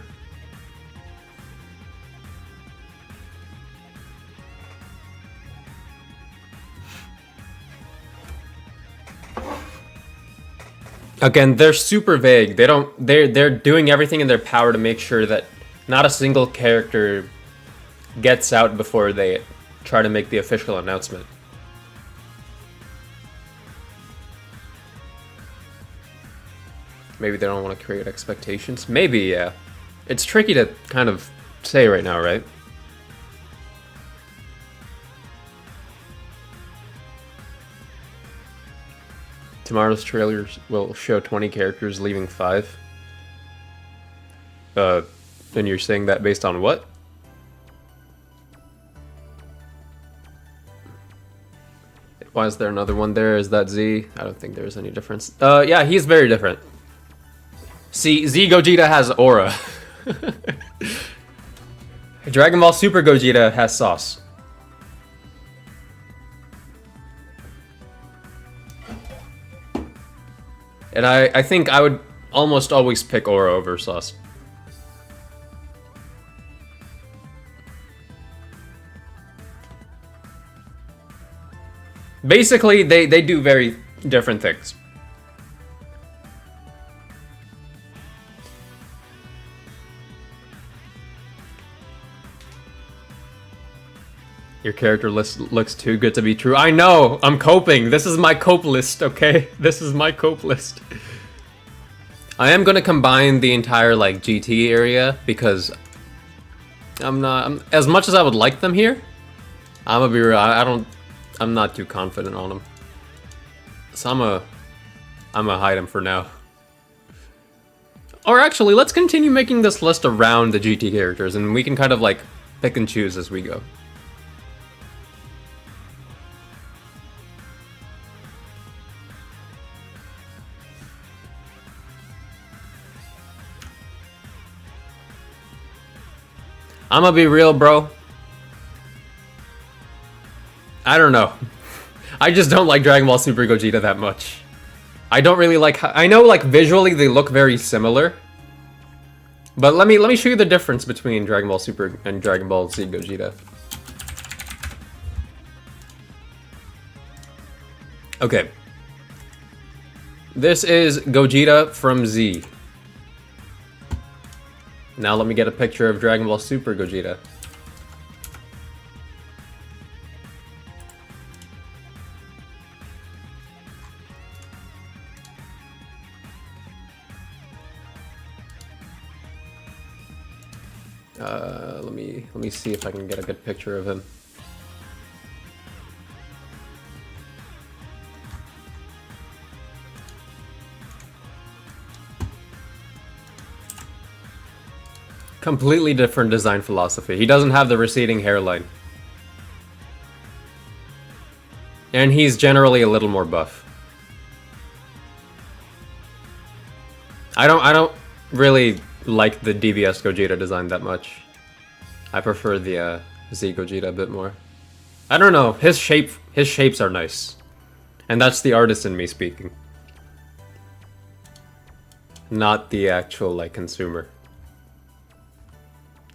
Again, they're super vague. They're doing everything in their power to make sure that not a single character gets out before they try to make the official announcement. Maybe they don't want to create expectations. Maybe, yeah. It's tricky to kind of say right now, right? Tomorrow's trailers will show 20 characters, leaving 5. And you're saying that based on what? Why is there another one there? Is that Z? I don't think there's any difference. Yeah, he's very different. See, Z Gogeta has aura. Dragon Ball Super Gogeta has sauce. And I think I would almost always pick aura over sauce. Basically, they do very different things. Your character list looks too good to be true. I know! I'm coping! This is my cope list, okay? This is my cope list. I am gonna combine the entire, like, GT area, because I'm as much as I would like them here, I'm gonna be real, I'm not too confident on them. So I'm gonna hide them for now. Or actually, let's continue making this list around the GT characters, and we can kind of like pick and choose as we go. I'm gonna be real, bro. I don't know. I just don't like Dragon Ball Super Gogeta that much. I don't really like... I know, like, visually they look very similar. But let me show you the difference between Dragon Ball Super and Dragon Ball Z Gogeta. Okay. This is Gogeta from Z. Now let me get a picture of Dragon Ball Super Gogeta. Let me see if I can get a good picture of him. Completely different design philosophy. He doesn't have the receding hairline. And he's generally a little more buff. I don't really like the DBS Gogeta design that much. I prefer the Z Gogeta a bit more. I don't know, his shapes are nice. And that's the artist in me speaking. Not the actual like consumer.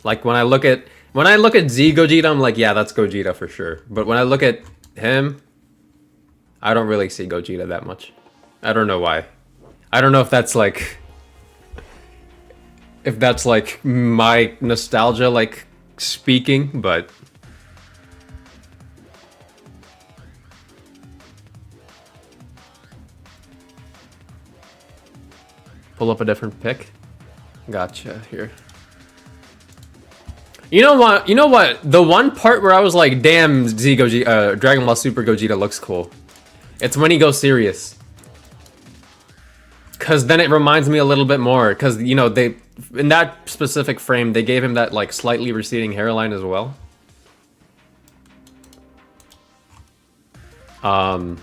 Like when I look at Z Gogeta, I'm like, yeah, that's Gogeta for sure. But when I look at him, I don't really see Gogeta that much. I don't know why. I don't know if that's like my nostalgia like speaking, but pull up a different pic. Gotcha, here. You know what? The one part where I was like, damn, Z Gogeta, Dragon Ball Super Gogeta looks cool. It's when he goes serious. Cause then it reminds me a little bit more. Cause you know they, in that specific frame, they gave him that like slightly receding hairline as well. I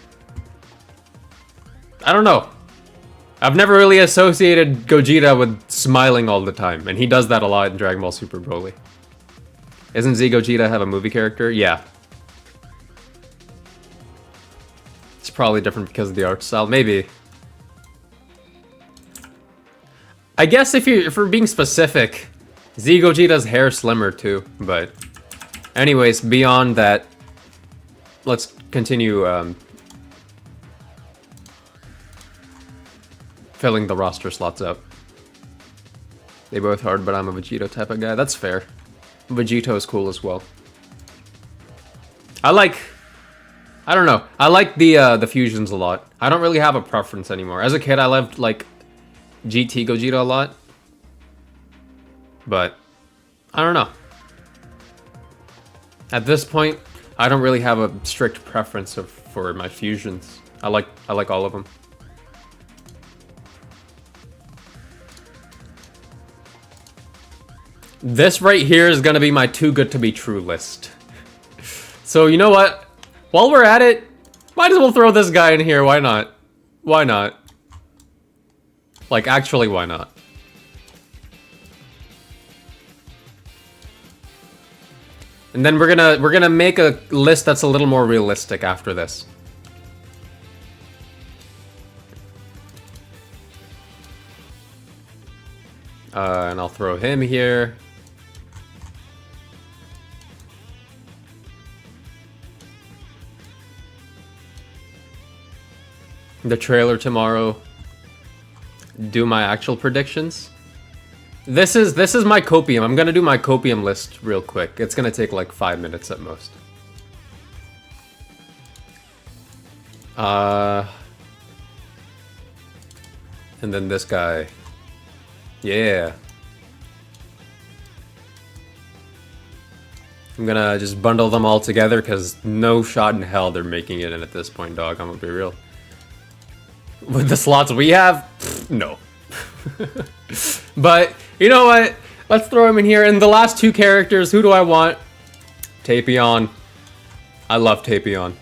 don't know. I've never really associated Gogeta with smiling all the time, and he does that a lot in Dragon Ball Super Broly. Isn't Z Gogeta have a movie character? Yeah. It's probably different because of the art style. Maybe. I guess if we're being specific, Z Gogeta's hair slimmer too, but anyways, beyond that, let's continue filling the roster slots up. They both hard, but I'm a Vegito type of guy. That's fair. Vegito is cool as well. I don't know. I like the fusions a lot. I don't really have a preference anymore. As a kid, I loved like GT Gogeta a lot, but I don't know. At this point, I don't really have a strict preference for my fusions. I like all of them. This right here is gonna be my too good to be true list. So you know what? While we're at it, might as well throw this guy in here. Why not? Why not? Like, actually, why not? And then we're gonna make a list that's a little more realistic after this. And I'll throw him here. The trailer tomorrow. Do my actual predictions. This is my Copium. I'm gonna do my Copium list real quick. It's gonna take like 5 minutes at most. And then this guy. Yeah. I'm gonna just bundle them all together because no shot in hell they're making it in at this point, dog. I'm gonna be real. With the slots we have, no. But, you know what? Let's throw him in here. And the last two characters, who do I want? Tapion. I love Tapion.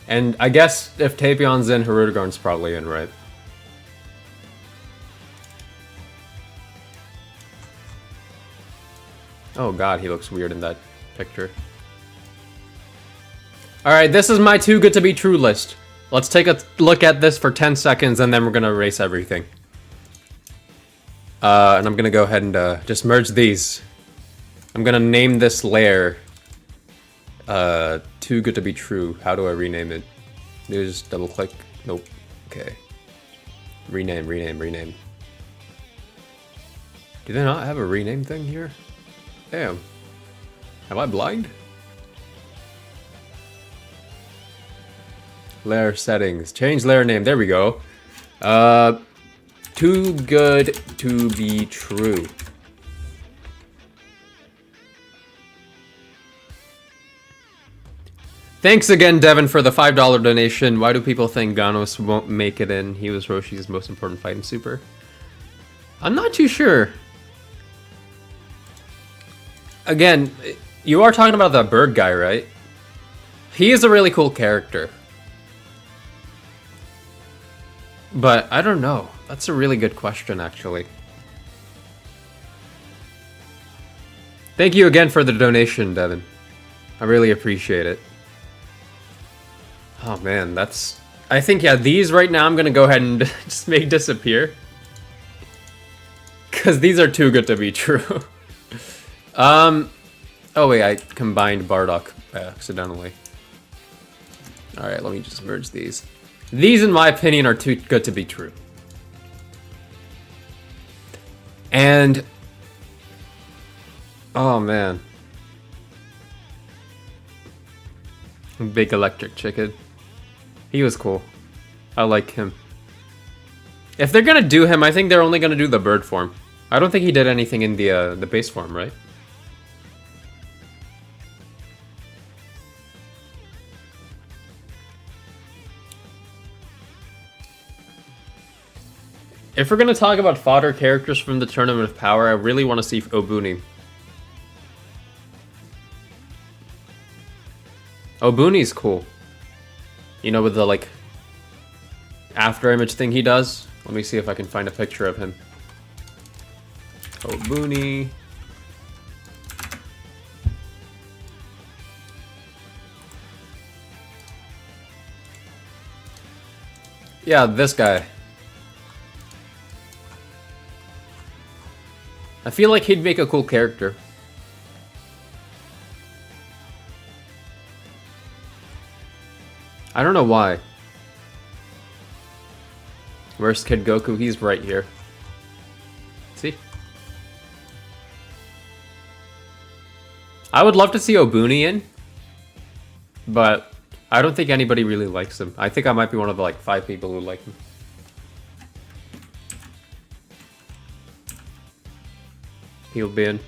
And I guess if Tapion's in, Hirudegarn's probably in, right? Oh god, he looks weird in that picture. Alright, this is my too good to be true list. Let's take a look at this for 10 seconds and then we're gonna erase everything. And I'm gonna go ahead and just merge these. I'm gonna name this layer too good to be true. How do I rename it? Do I just double click? Nope. Okay. Rename. Do they not have a rename thing here? Damn. Am I blind? Layer settings. Change layer name. There we go. Too good to be true. Thanks again, Devin, for the $5 donation. Why do people think Ganos won't make it in? He was Roshi's most important fight in Super. I'm not too sure. Again, you are talking about the bird guy, right? He is a really cool character. But I don't know. That's a really good question, actually. Thank you again for the donation, Devin. I really appreciate it. Oh man, that's... I think, yeah, these right now I'm gonna go ahead and just make disappear. Because these are too good to be true. Oh wait, I combined Bardock accidentally. Alright, let me just merge these. These, in my opinion, are too good to be true. And... oh man. Big Electric Chicken. He was cool. I like him. If they're gonna do him, I think they're only gonna do the bird form. I don't think he did anything in the base form, right? If we're gonna talk about fodder characters from the Tournament of Power, I really want to see Obuni. Obuni's cool. You know, with the, like, after image thing he does? Let me see if I can find a picture of him. Obuni. Yeah, this guy. I feel like he'd make a cool character. I don't know why. Where's Kid Goku? He's right here. See? I would love to see Obuni in, but I don't think anybody really likes him. I think I might be one of the, like, 5 people who like him. He'll be in.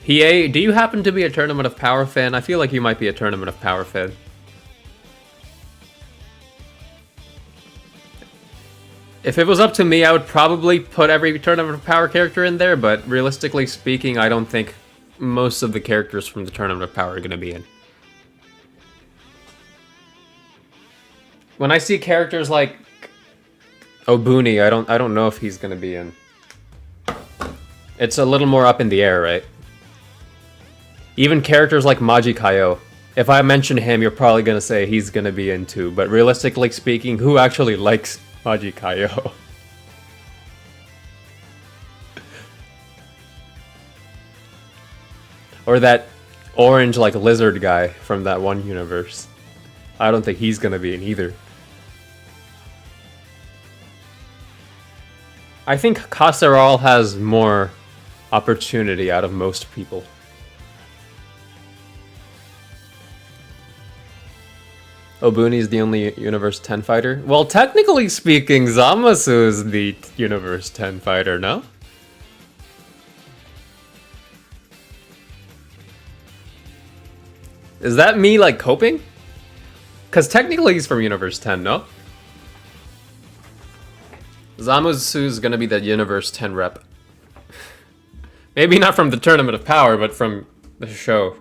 Hiei, do you happen to be a Tournament of Power fan? I feel like you might be a Tournament of Power fan. If it was up to me, I would probably put every Tournament of Power character in there, but realistically speaking, I don't think most of the characters from the Tournament of Power are going to be in. When I see characters like Obuni, I don't know if he's going to be in. It's a little more up in the air, right? Even characters like Majikayo. If I mention him, you're probably going to say he's going to be in too. But realistically speaking, who actually likes Majikayo? Or that orange, like, lizard guy from that one universe. I don't think he's going to be in either. I think Kasserol has more opportunity out of most people. Obuni is the only Universe 10 fighter? Well, technically speaking, Zamasu is the Universe 10 fighter, no? Is that me, like, coping? Because technically he's from Universe 10, no? Zamusu's gonna be the Universe 10 rep. Maybe not from the Tournament of Power, but from the show.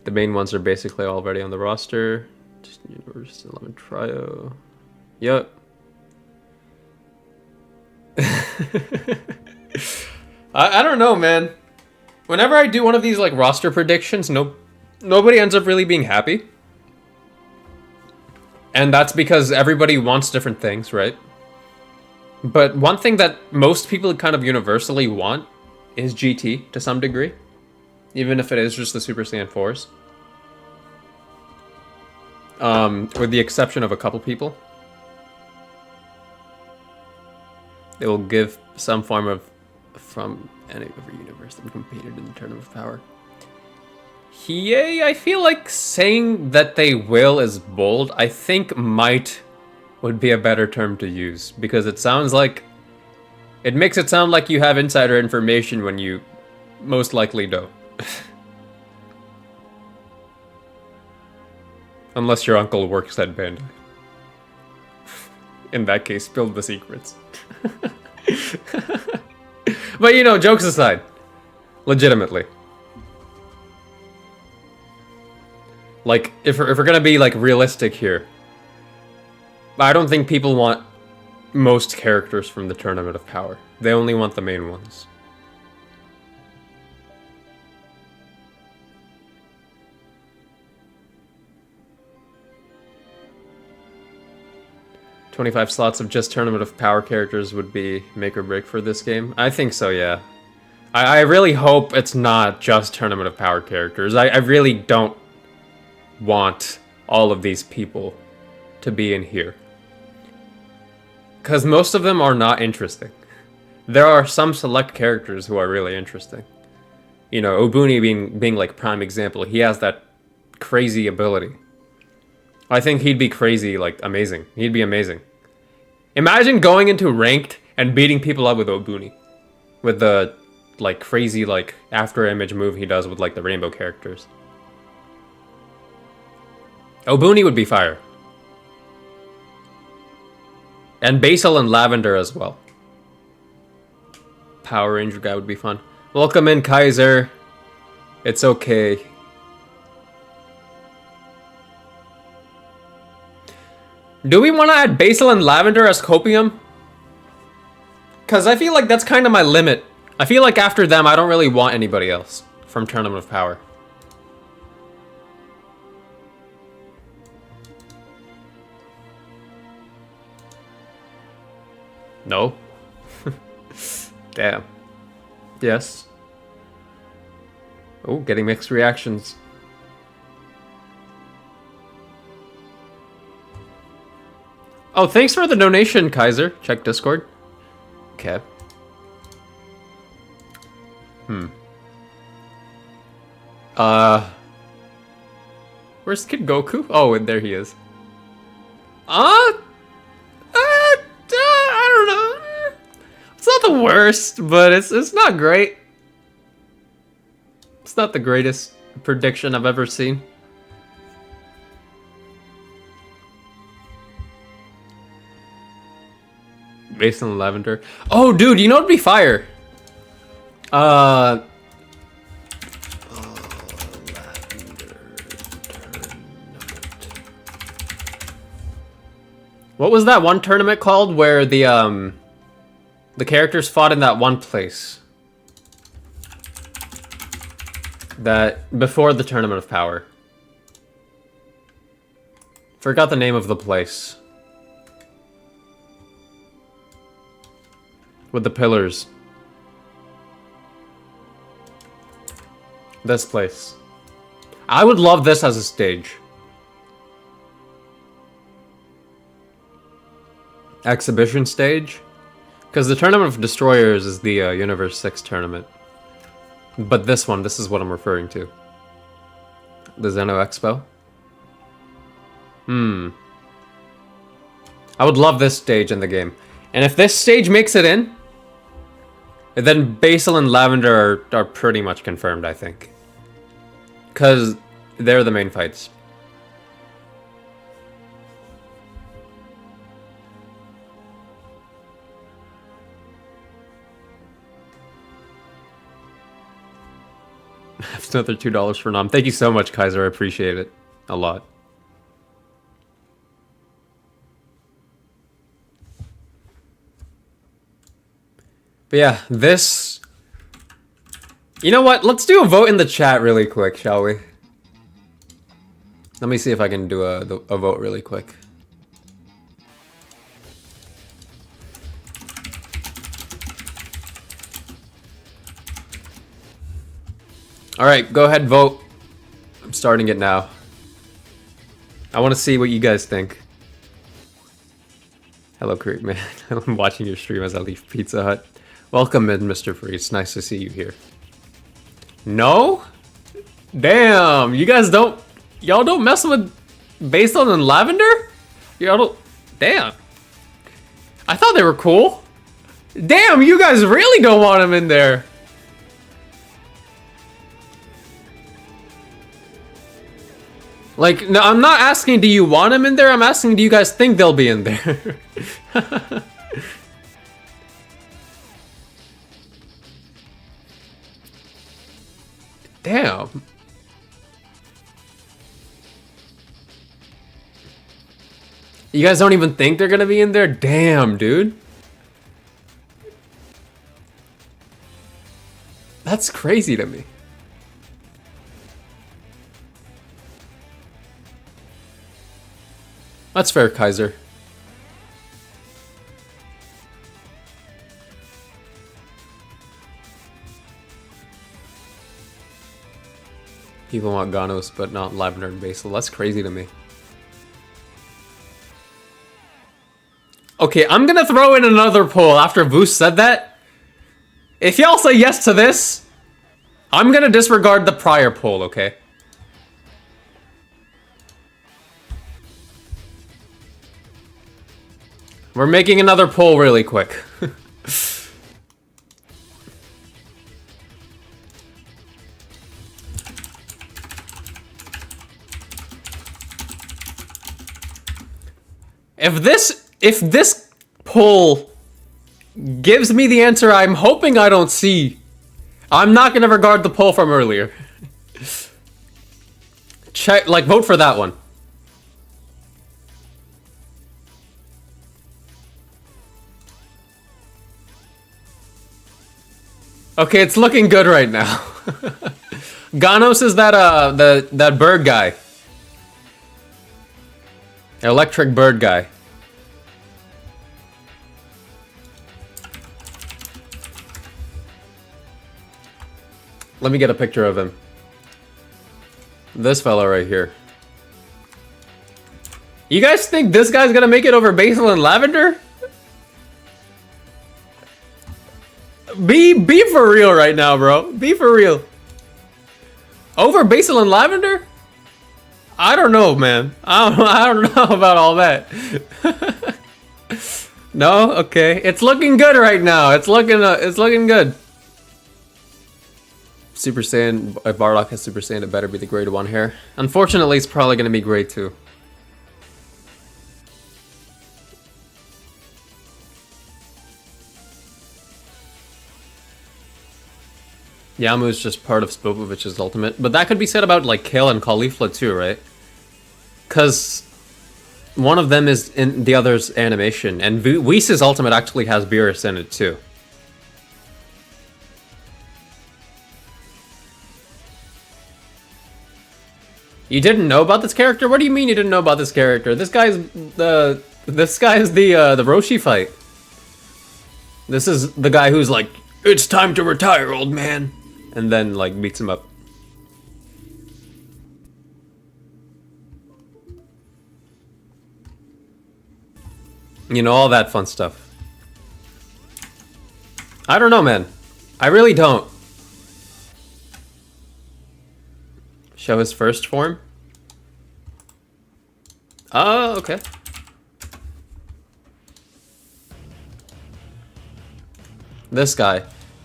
The main ones are basically already on the roster. Just Universe 11 Trio. Yep. I don't know, man. Whenever I do one of these like roster predictions, nobody ends up really being happy. And that's because everybody wants different things, right? But one thing that most people kind of universally want is GT to some degree. Even if it is just the Super Saiyan 4s. With the exception of a couple people. They will give some form of from any other universe that competed in the Tournament of Power. Hiei, I feel like saying that they will is bold. I think might would be a better term to use, because it sounds like... It makes it sound like you have insider information when you most likely don't. Unless your uncle works at Bandai. In that case, spill the secrets. But you know, jokes aside, legitimately. Like, if we're gonna be like realistic here, I don't think people want most characters from the Tournament of Power. They only want the main ones. $25 slots of just Tournament of Power characters would be make or break for this game. I think so, yeah. I really hope it's not just Tournament of Power characters. I really don't want all of these people to be in here. Because most of them are not interesting. There are some select characters who are really interesting. You know, Obuni being like prime example. He has that crazy ability. I think he'd be crazy, like, amazing. He'd be amazing. Imagine going into ranked and beating people up with Obuni. With the, like, crazy, like, after image move he does with, like, the rainbow characters. Obuni would be fire. And Basil and Lavender as well. Power Ranger guy would be fun. Welcome in, Kaiser. It's okay. Do we want to add Basil and Lavender as Copium? Because I feel like that's kind of my limit. I feel like after them, I don't really want anybody else from Tournament of Power. No? Damn. Yes. Oh, getting mixed reactions. Oh, thanks for the donation, Kaiser. Check Discord. Okay. Where's Kid Goku? Oh, and there he is. I don't know. It's not the worst, but it's not great. It's not the greatest prediction I've ever seen. Basil and Lavender. Oh, dude, you know what'd be fire? Lavender tournament. What was that one tournament called where the characters fought in that one place? That before the Tournament of Power. Forgot the name of the place. With the pillars. This place. I would love this as a stage. Exhibition stage? Because the Tournament of Destroyers is the Universe 6 tournament. But this one, this is what I'm referring to. The Zeno Expo. I would love this stage in the game. And if this stage makes it in, And then Basil and Lavender are pretty much confirmed, I think. Because they're the main fights. That's another $2 for Nom. Thank you so much, Kaiser. I appreciate it a lot. But yeah, this... You know what? Let's do a vote in the chat really quick, shall we? Let me see if I can do a vote really quick. Alright, go ahead, vote. I'm starting it now. I want to see what you guys think. Hello, Creep Man. I'm watching your stream as I leave Pizza Hut. Welcome in, Mr. Freeze. Nice to see you here. No? Damn, you guys don't... Y'all don't mess with Basil and Lavender? Y'all don't... Damn. I thought they were cool. Damn, you guys really don't want them in there. Like, no, I'm not asking do you want them in there, I'm asking do you guys think they'll be in there? Damn. You guys don't even think they're gonna be in there? Damn, dude. That's crazy to me. That's fair, Kaiser. People want Ganos, but not Lavender and Basil. That's crazy to me. Okay, I'm gonna throw in another poll after Boost said that. If y'all say yes to this, I'm gonna disregard the prior poll, okay? We're making another poll really quick. If this poll gives me the answer I'm hoping I don't see, I'm not gonna regard the poll from earlier. Check, like, vote for that one. Okay, it's looking good right now. Ganos is that that bird guy. Electric bird guy. Let me get a picture of him. This fella right here. You guys think this guy's gonna make it over Basil and Lavender? Be for real right now, bro. Be for real. Over Basil and Lavender? I don't know, man. I don't know about all that. No? Okay. It's looking good right now. It's looking good. Super Saiyan, if Bardock has Super Saiyan, it better be the grade 1 hair. Unfortunately, it's probably gonna be grade 2. Yamu's just part of Spopovich's ultimate, but that could be said about like Kale and Caulifla too, right? Because one of them is in the other's animation, and Whis' ultimate actually has Beerus in it too. You didn't know about this character? What do you mean you didn't know about this character? This guy's the Roshi fight. This is the guy who's like, "It's time to retire, old man," and then like beats him up. You know, all that fun stuff. I don't know, man. I really don't. Show his first form? Oh, okay. This guy.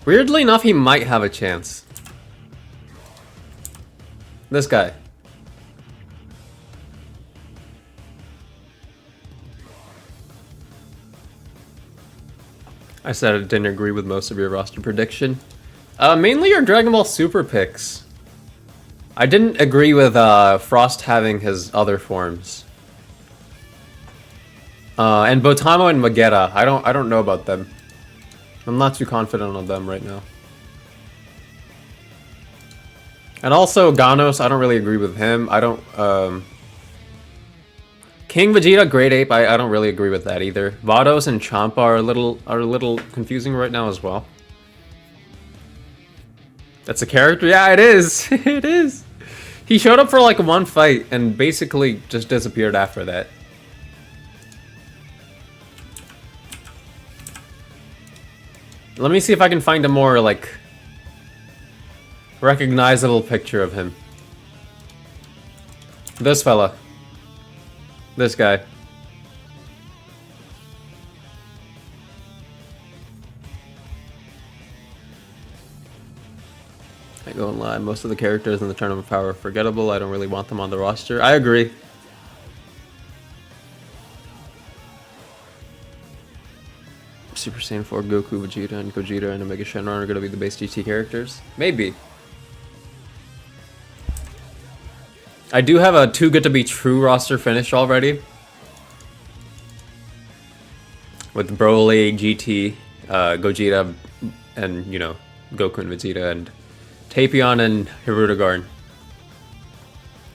Weirdly enough, he might have a chance. This guy. I said I didn't agree with most of your roster prediction. Mainly your Dragon Ball Super picks. I didn't agree with Frost having his other forms. And Botamo and Magetta. I don't know about them. I'm not too confident on them right now. And also Ganos, I don't really agree with him. I don't King Vegeta, Great Ape, I don't really agree with that either. Vados and Champa are a little confusing right now as well. That's a character? Yeah, it is. It is. He showed up for like one fight and basically just disappeared after that. Let me see if I can find a more like recognizable picture of him. This fella. This guy. I go and lie. Most of the characters in the Tournament of Power are forgettable. I don't really want them on the roster. I agree. Super Saiyan 4, Goku, Vegeta, and Gogeta and Omega Shenron are going to be the base GT characters? Maybe. I do have a Too Good To Be True roster finished already. With Broly, GT, Gogeta, and, you know, Goku and Vegeta, and Tapion and Hirudegarn.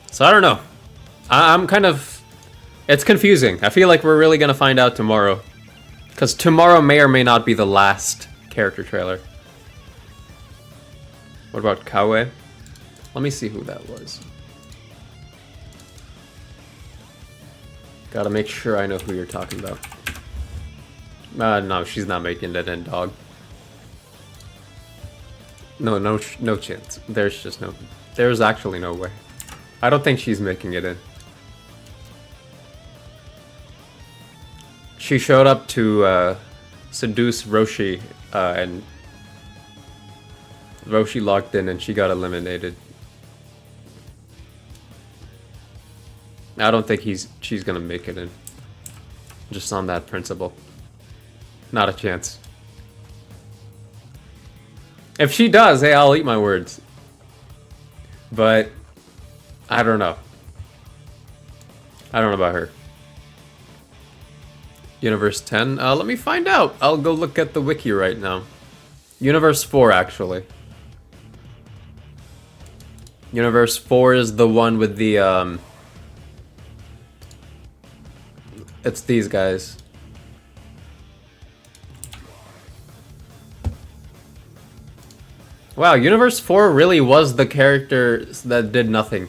So I don't know. I'm kind of... It's confusing. I feel like we're really going to find out tomorrow. Because tomorrow may or may not be the last character trailer. What about Kawe? Let me see who that was. Gotta make sure I know who you're talking about. No, she's not making it in, dog. No chance. There's actually no way. I don't think she's making it in. She showed up to seduce Roshi, and Roshi locked in and she got eliminated. I don't think she's gonna make it in. Just on that principle. Not a chance. If she does, hey, I'll eat my words. But I don't know. I don't know about her. Universe 10? Let me find out. I'll go look at the wiki right now. Universe 4, actually. Universe 4 is the one with the, It's these guys. Wow, Universe 4 really was the characters that did nothing.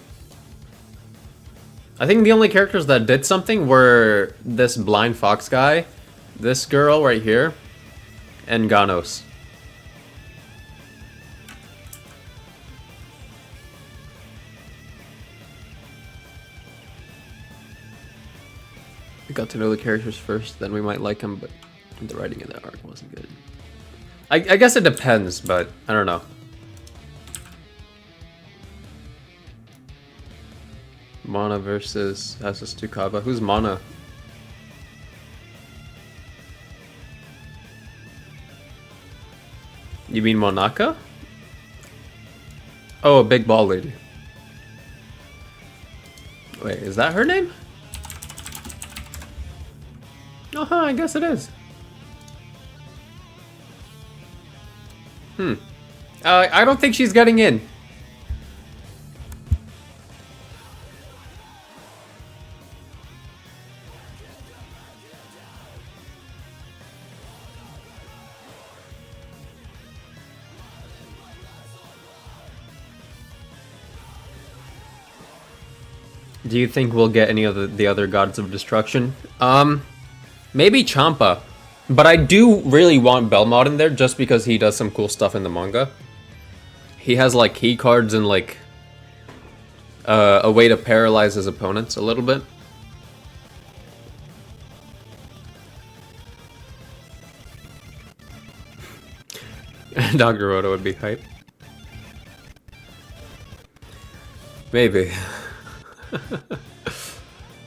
I think the only characters that did something were this blind fox guy, this girl right here, and Ganos. We got to know the characters first, then we might like them, but the writing in that arc wasn't good. I guess it depends, but I don't know. Mana versus Asus Tukaba. Who's Mana? You mean Monaka? Oh, a big ball lady. Wait, is that her name? Uh-huh, I guess it is. I don't think she's getting in. Do you think we'll get any of the other Gods of Destruction? Maybe Champa. But I do really want Belmont in there just because he does some cool stuff in the manga. He has like key cards and like a way to paralyze his opponents a little bit. Dr. Roto would be hype. Maybe.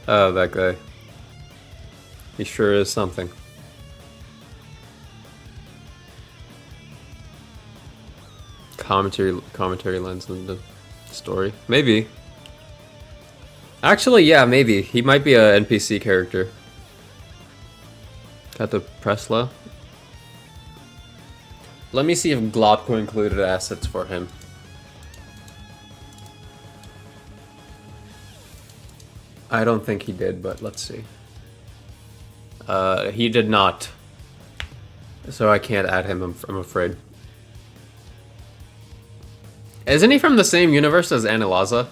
Oh, that guy. He sure is something. Commentary lens in the story. Maybe. Actually, yeah, maybe. He might be a NPC character. Got the Presla. Let me see if Glopko included assets for him. I don't think he did, but let's see. He did not. So I can't add him, I'm afraid. Isn't he from the same universe as Anilaza?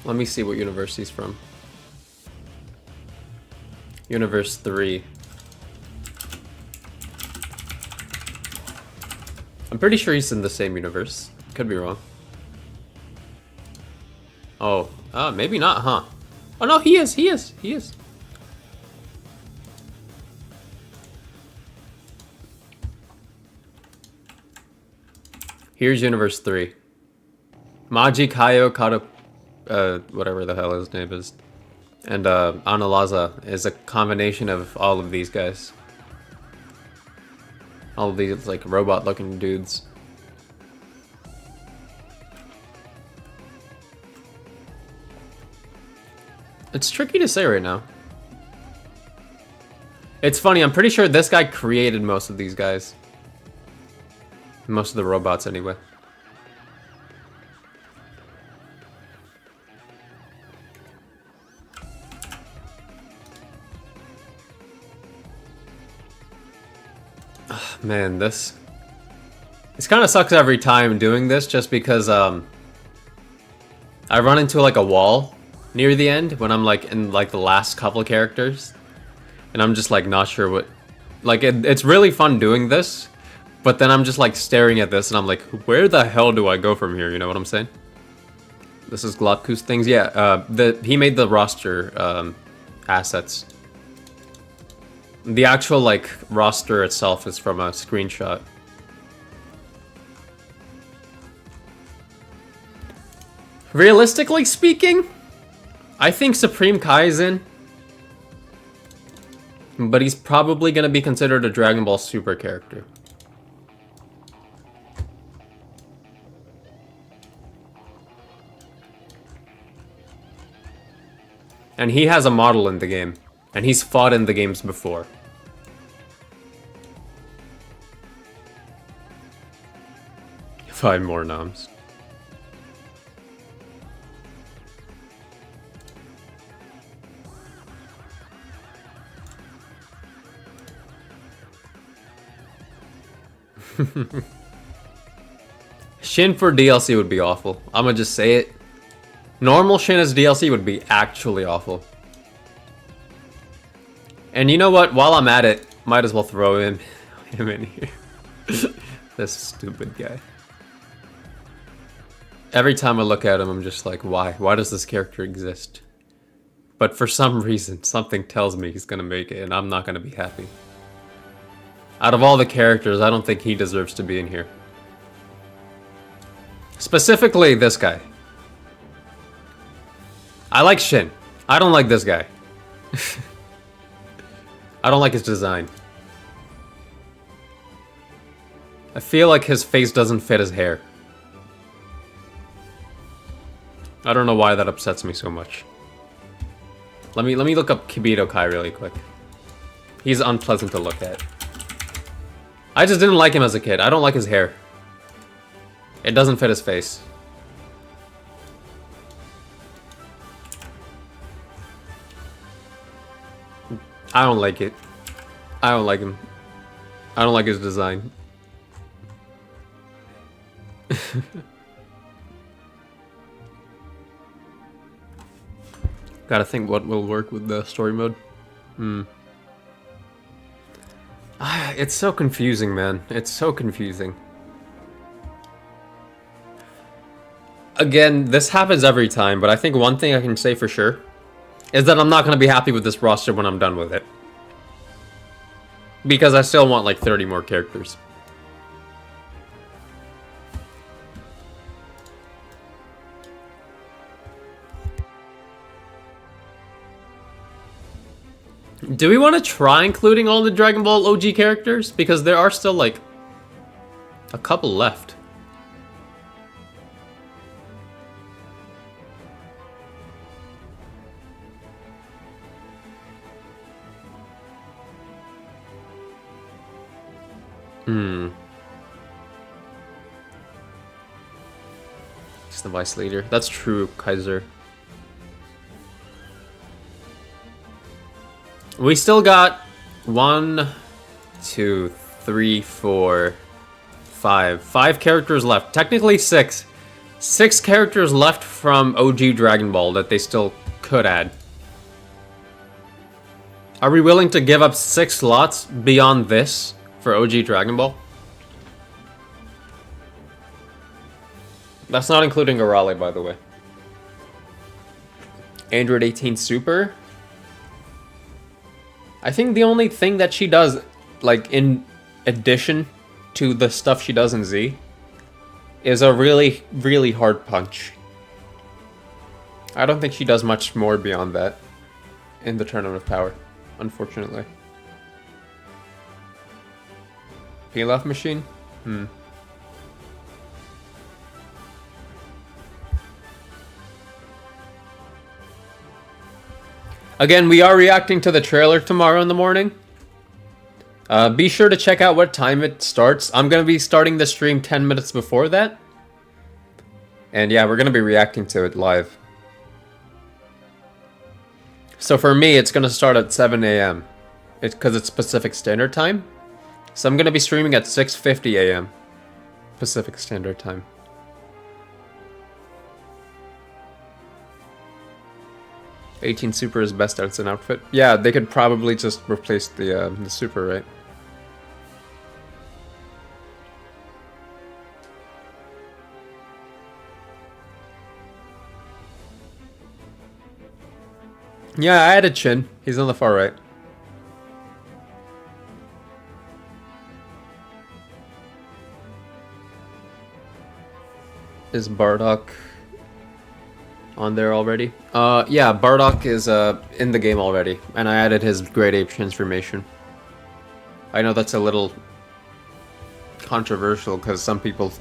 Let me see what universe he's from. Universe 3. I'm pretty sure he's in the same universe. Could be wrong. Oh, maybe not, huh? Oh no, he is. Here's Universe 3. Maji Kaio Kata, whatever the hell his name is. And Analaza is a combination of all of these guys. All of these, like, robot-looking dudes. It's tricky to say right now. It's funny, I'm pretty sure this guy created most of these guys. Most of the robots, anyway. Man, this kind of sucks every time doing this, just because I run into like a wall near the end when I'm like in like the last couple of characters, and I'm just like not sure what, like it's really fun doing this, but then I'm just like staring at this and I'm like, where the hell do I go from here? You know what I'm saying? This is Glopku's things. Yeah, he made the roster assets. The actual, like, roster itself is from a screenshot. Realistically speaking, I think Supreme Kaizen, but he's probably gonna be considered a Dragon Ball Super character. And he has a model in the game. And he's fought in the games before. Five more noms. Shin for DLC would be awful. I'ma just say it. Normal Shin as DLC would be actually awful. And you know what? While I'm at it, might as well throw him in here. This stupid guy. Every time I look at him, I'm just like, why? Why does this character exist? But for some reason, something tells me he's gonna make it, and I'm not gonna be happy. Out of all the characters, I don't think he deserves to be in here. Specifically, this guy. I like Shin. I don't like this guy. I don't like his design. I feel like his face doesn't fit his hair. I don't know why that upsets me so much. Let me look up Kibito Kai really quick. He's unpleasant to look at. I just didn't like him as a kid. I don't like his hair. It doesn't fit his face. I don't like it. I don't like him. I don't like his design. Gotta think what will work with the story mode. It's so confusing, man. It's so confusing. Again, this happens every time, but I think one thing I can say for sure is that I'm not going to be happy with this roster when I'm done with it. Because I still want like 30 more characters. Do we want to try including all the Dragon Ball OG characters? Because there are still like a couple left. He's the vice leader. That's true, Kaiser. We still got 1, 2, 3, 4, 5. 5 characters left. Technically 6. 6 characters left from OG Dragon Ball that they still could add. Are we willing to give up 6 slots beyond this for OG Dragon Ball? That's not including Arale, by the way. Android 18 Super. I think the only thing that she does, like, in addition to the stuff she does in Z, is a really, really hard punch. I don't think she does much more beyond that in the Tournament of Power, unfortunately. Pilaf machine? Again, we are reacting to the trailer tomorrow in the morning. Be sure to check out what time it starts. I'm going to be starting the stream 10 minutes before that. And yeah, we're going to be reacting to it live. So for me, it's going to start at 7 a.m. Because it's Pacific Standard Time. So I'm going to be streaming at 6:50 a.m. Pacific Standard Time. '18 Super is best as an outfit. Yeah, they could probably just replace the Super, right? Yeah, I added Chin. He's on the far right. Is Bardock on there already? Yeah, Bardock is in the game already, and I added his Great Ape transformation. I know that's a little controversial because some people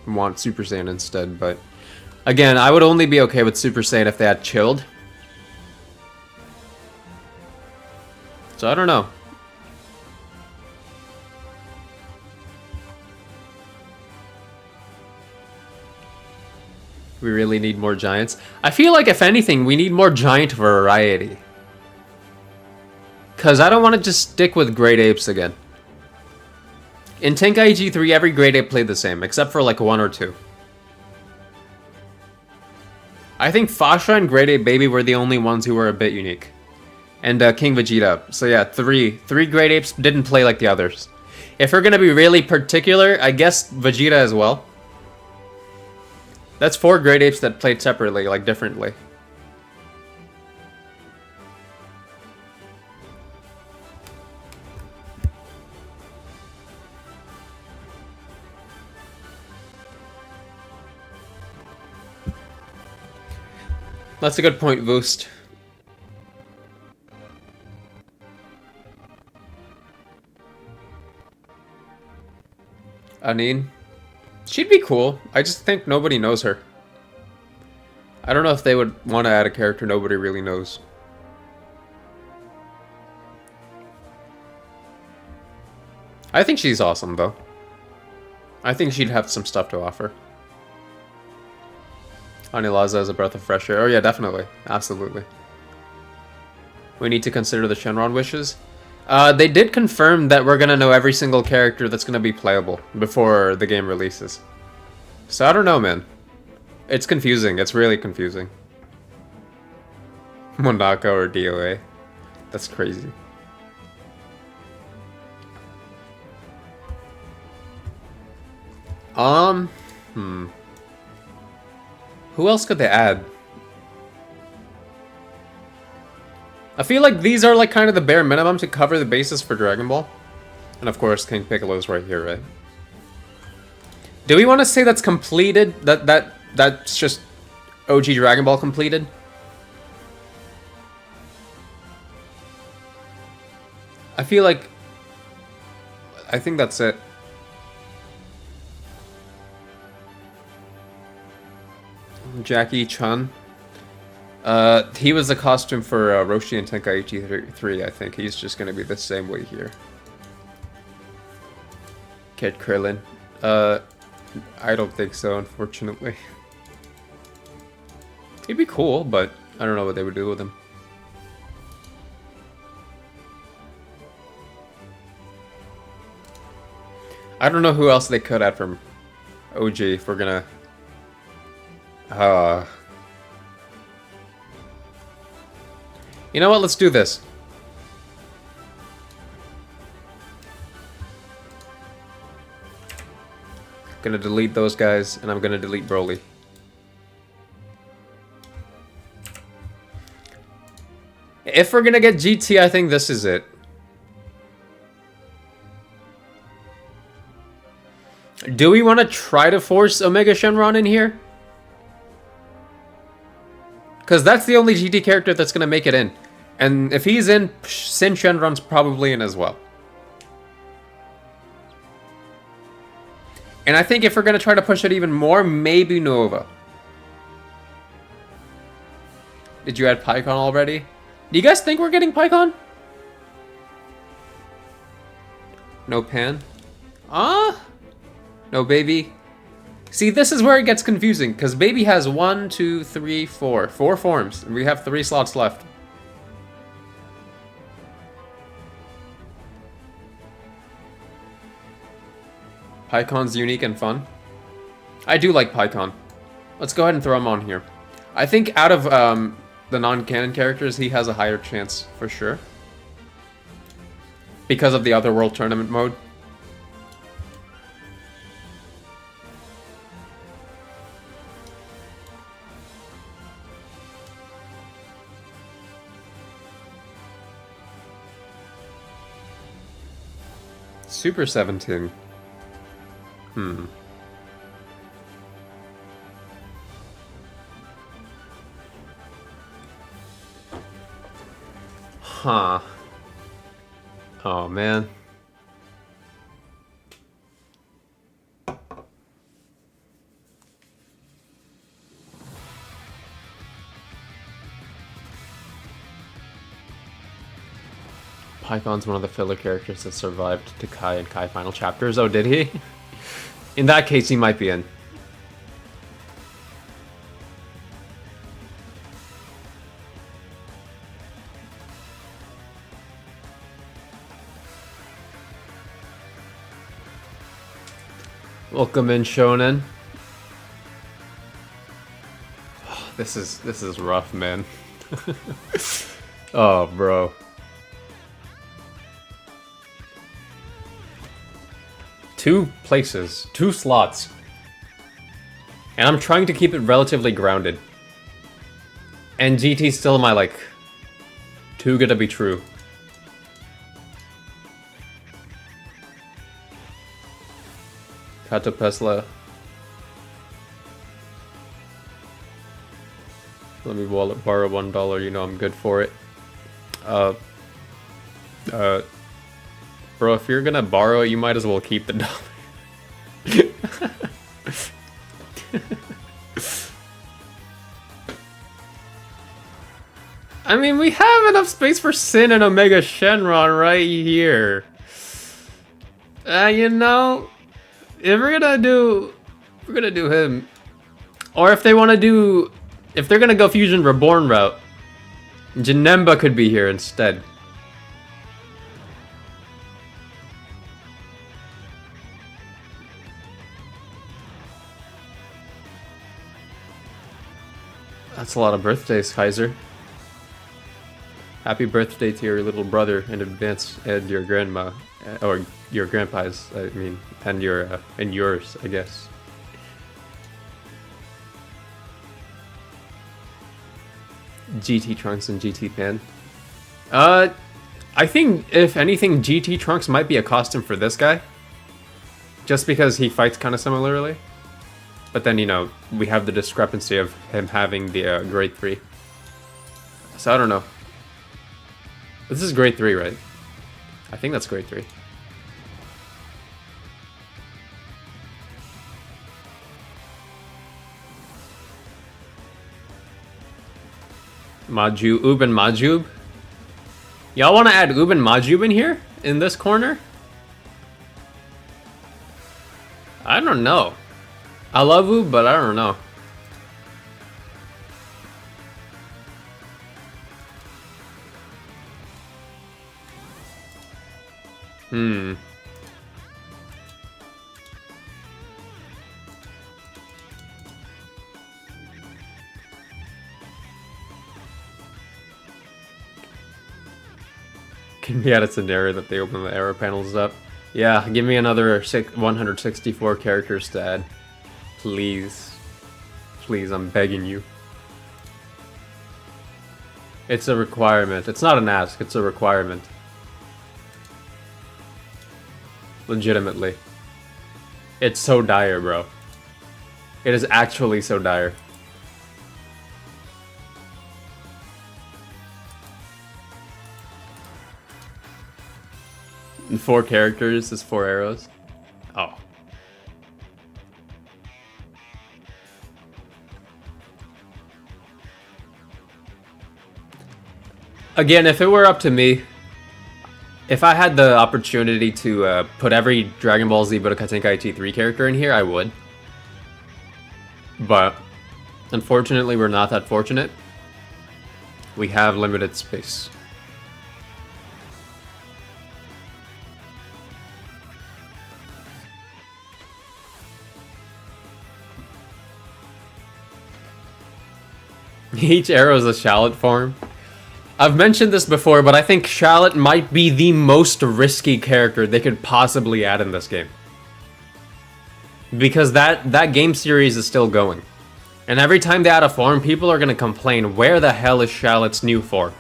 want Super Saiyan instead, but again, I would only be okay with Super Saiyan if they had chilled. So I don't know. We really need more giants. I feel like, if anything, we need more giant variety. Because I don't want to just stick with Great Apes again. In Tenkaichi G3, every Great Ape played the same, except for like 1 or 2. I think Fasha and Great Ape Baby were the only ones who were a bit unique. And King Vegeta. So yeah, 3 Great Apes didn't play like the others. If we're going to be really particular, I guess Vegeta as well. That's 4 Great Apes that played separately, like differently. That's a good point, Boost. Anine. She'd be cool. I just think nobody knows her. I don't know if they would want to add a character nobody really knows. I think she's awesome, though. I think she'd have some stuff to offer. Anilaza is a breath of fresh air. Oh yeah, definitely. Absolutely. We need to consider the Shenron wishes. They did confirm that we're gonna know every single character that's gonna be playable before the game releases. So I don't know, man. It's confusing. It's really confusing. Monaka or DOA. That's crazy. Who else could they add? I feel like these are like kind of the bare minimum to cover the basis for Dragon Ball. And of course, King Piccolo's right here, right? Do we want to say that's completed? That's just OG Dragon Ball completed? I feel like... I think that's it. Jackie Chun. He was the costume for Roshi and Tenkaichi 3, I think. He's just gonna be the same way here. Kid Krillin. I don't think so, unfortunately. He'd be cool, but I don't know what they would do with him. I don't know who else they could add from OG if we're gonna... You know what? Let's do this. Gonna delete those guys, and I'm gonna delete Broly. If we're gonna get GT, I think this is it. Do we want to try to force Omega Shenron in here? Because that's the only GT character that's gonna make it in. And if he's in, Sin Shenron's probably in as well. And I think if we're going to try to push it even more, maybe Nova. Did you add Pycon already? Do you guys think we're getting Pycon? No Pan? No Baby? See, this is where it gets confusing, because Baby has 1, 2, 3, 4. 4 forms, and we have 3 slots left. Pycon's unique and fun. I do like Pycon. Let's go ahead and throw him on here. I think out of the non-canon characters, he has a higher chance for sure. Because of the other world tournament mode. Super 17. Huh. Oh, man. Python's one of the filler characters that survived to Kai and Kai final chapters. Oh, did he? In that case, he might be in. Welcome in, Shonen. Oh, this is rough, man. Oh, bro. Two places, 2 slots. And I'm trying to keep it relatively grounded. And GT's still my, like, too good to be true. Kato Pesla. Let me borrow $1, you know I'm good for it. Bro, if you're gonna borrow, you might as well keep the dollar. I mean, we have enough space for Sin and Omega Shenron right here. You know, if we're gonna do him. Or if they want to do, if they're gonna go Fusion Reborn route, Janemba could be here instead. That's a lot of birthdays, Kaiser. Happy birthday to your little brother in advance, and your grandma, or your grandpa's, I mean, and yours, I guess. GT Trunks and GT Pan. I think, if anything, GT Trunks might be a costume for this guy. Just because he fights kind of similarly. But then, you know, we have the discrepancy of him having the grade 3. So I don't know. This is grade 3, right? I think that's grade 3. Ub and Majub. Y'all want to add Ub and Majub in here? In this corner? I don't know. I love Ub, but I don't know. Can be at a scenario that they open the arrow panels up. Yeah, give me another 164 characters to add. Please. Please, I'm begging you. It's a requirement. It's not an ask, it's a requirement. Legitimately. It's so dire, bro. It is actually so dire. And 4 characters is 4 arrows. Oh. Again, if it were up to me, if I had the opportunity to put every Dragon Ball Z Budokai Tenkaichi 3 character in here, I would. But, unfortunately, we're not that fortunate. We have limited space. Each arrow is a Shallot form. I've mentioned this before, but I think Shallot might be the most risky character they could possibly add in this game. Because that game series is still going. And every time they add a form, people are going to complain, where the hell is Shallot's new form?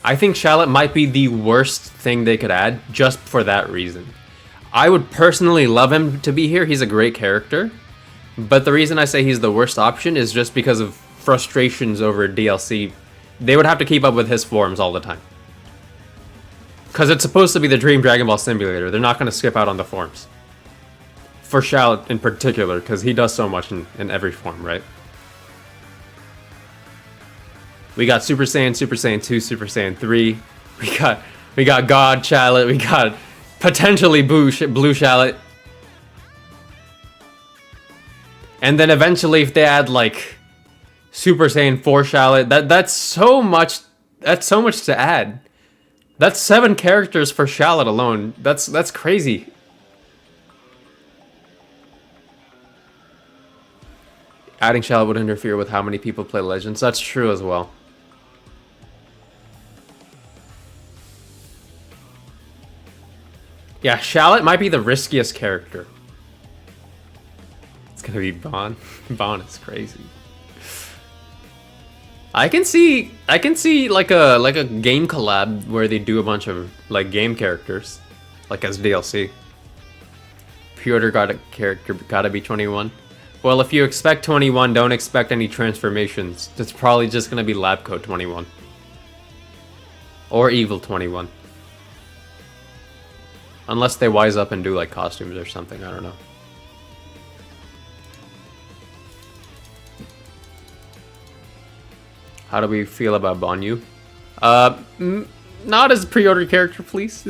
I think Shallot might be the worst thing they could add, just for that reason. I would personally love him to be here, he's a great character. But the reason I say he's the worst option is just because of frustrations over DLC. They would have to keep up with his forms all the time. Because it's supposed to be the Dream Dragon Ball Simulator. They're not going to skip out on the forms. For Shallot in particular, because he does so much in every form, right? We got Super Saiyan, Super Saiyan 2, Super Saiyan 3. We got God Shallot. We got potentially Blue Shallot. And then eventually, if they add like Super Saiyan 4 Shallot, that's so much to add. That's 7 characters for Shallot alone. That's crazy. Adding Shallot would interfere with how many people play Legends. That's true as well. Yeah, Shallot might be the riskiest character. It's gonna be Bon. Bon is crazy. I can see like a game collab where they do a bunch of like game characters, like as DLC. Pre-order gotta be 21. Well, if you expect 21, don't expect any transformations. It's probably just gonna be Lab Coat 21. Or Evil 21. Unless they wise up and do like costumes or something, I don't know. How do we feel about Banyu? Not as a pre-order character, please.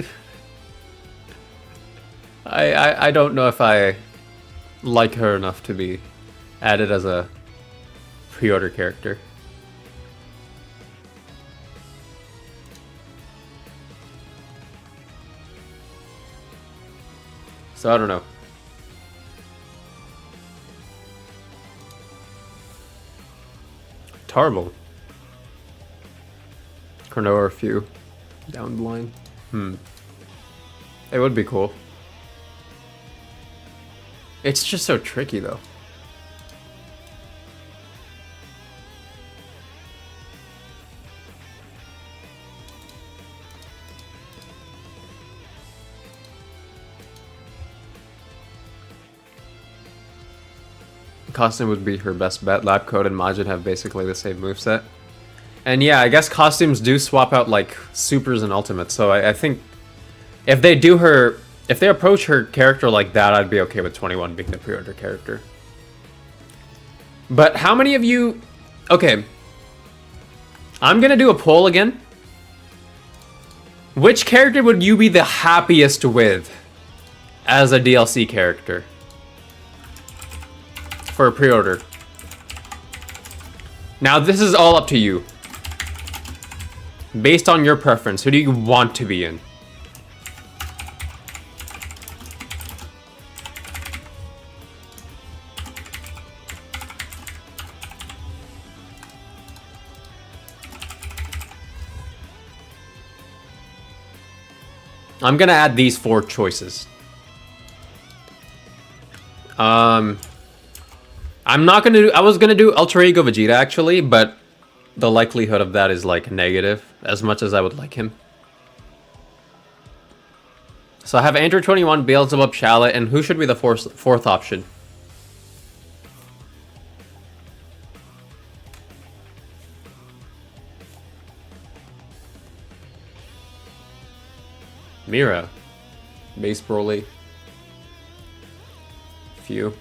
I don't know if I like her enough to be added as a pre-order character. So I don't know. Tarble. Cronoa a few. Down the line. It would be cool. It's just so tricky though. Costume would be her best bet. Lab Coat and Majin have basically the same moveset. And yeah, I guess costumes do swap out like supers and ultimates, so I think if they approach her character like that, I'd be okay with 21 being the pre-order character. But how many of you... Okay. I'm gonna do a poll again. Which character would you be the happiest with as a DLC character for a pre-order? Now, this is all up to you. Based on your preference, who do you want to be in? I'm gonna add these 4 choices. I'm not gonna do... I was gonna do Ultra Ego Vegeta, actually, but the likelihood of that is, like, negative, as much as I would like him. So I have Android 21, Beelzebub, Shallot, and who should be the fourth option? Mira. Base Broly. Few.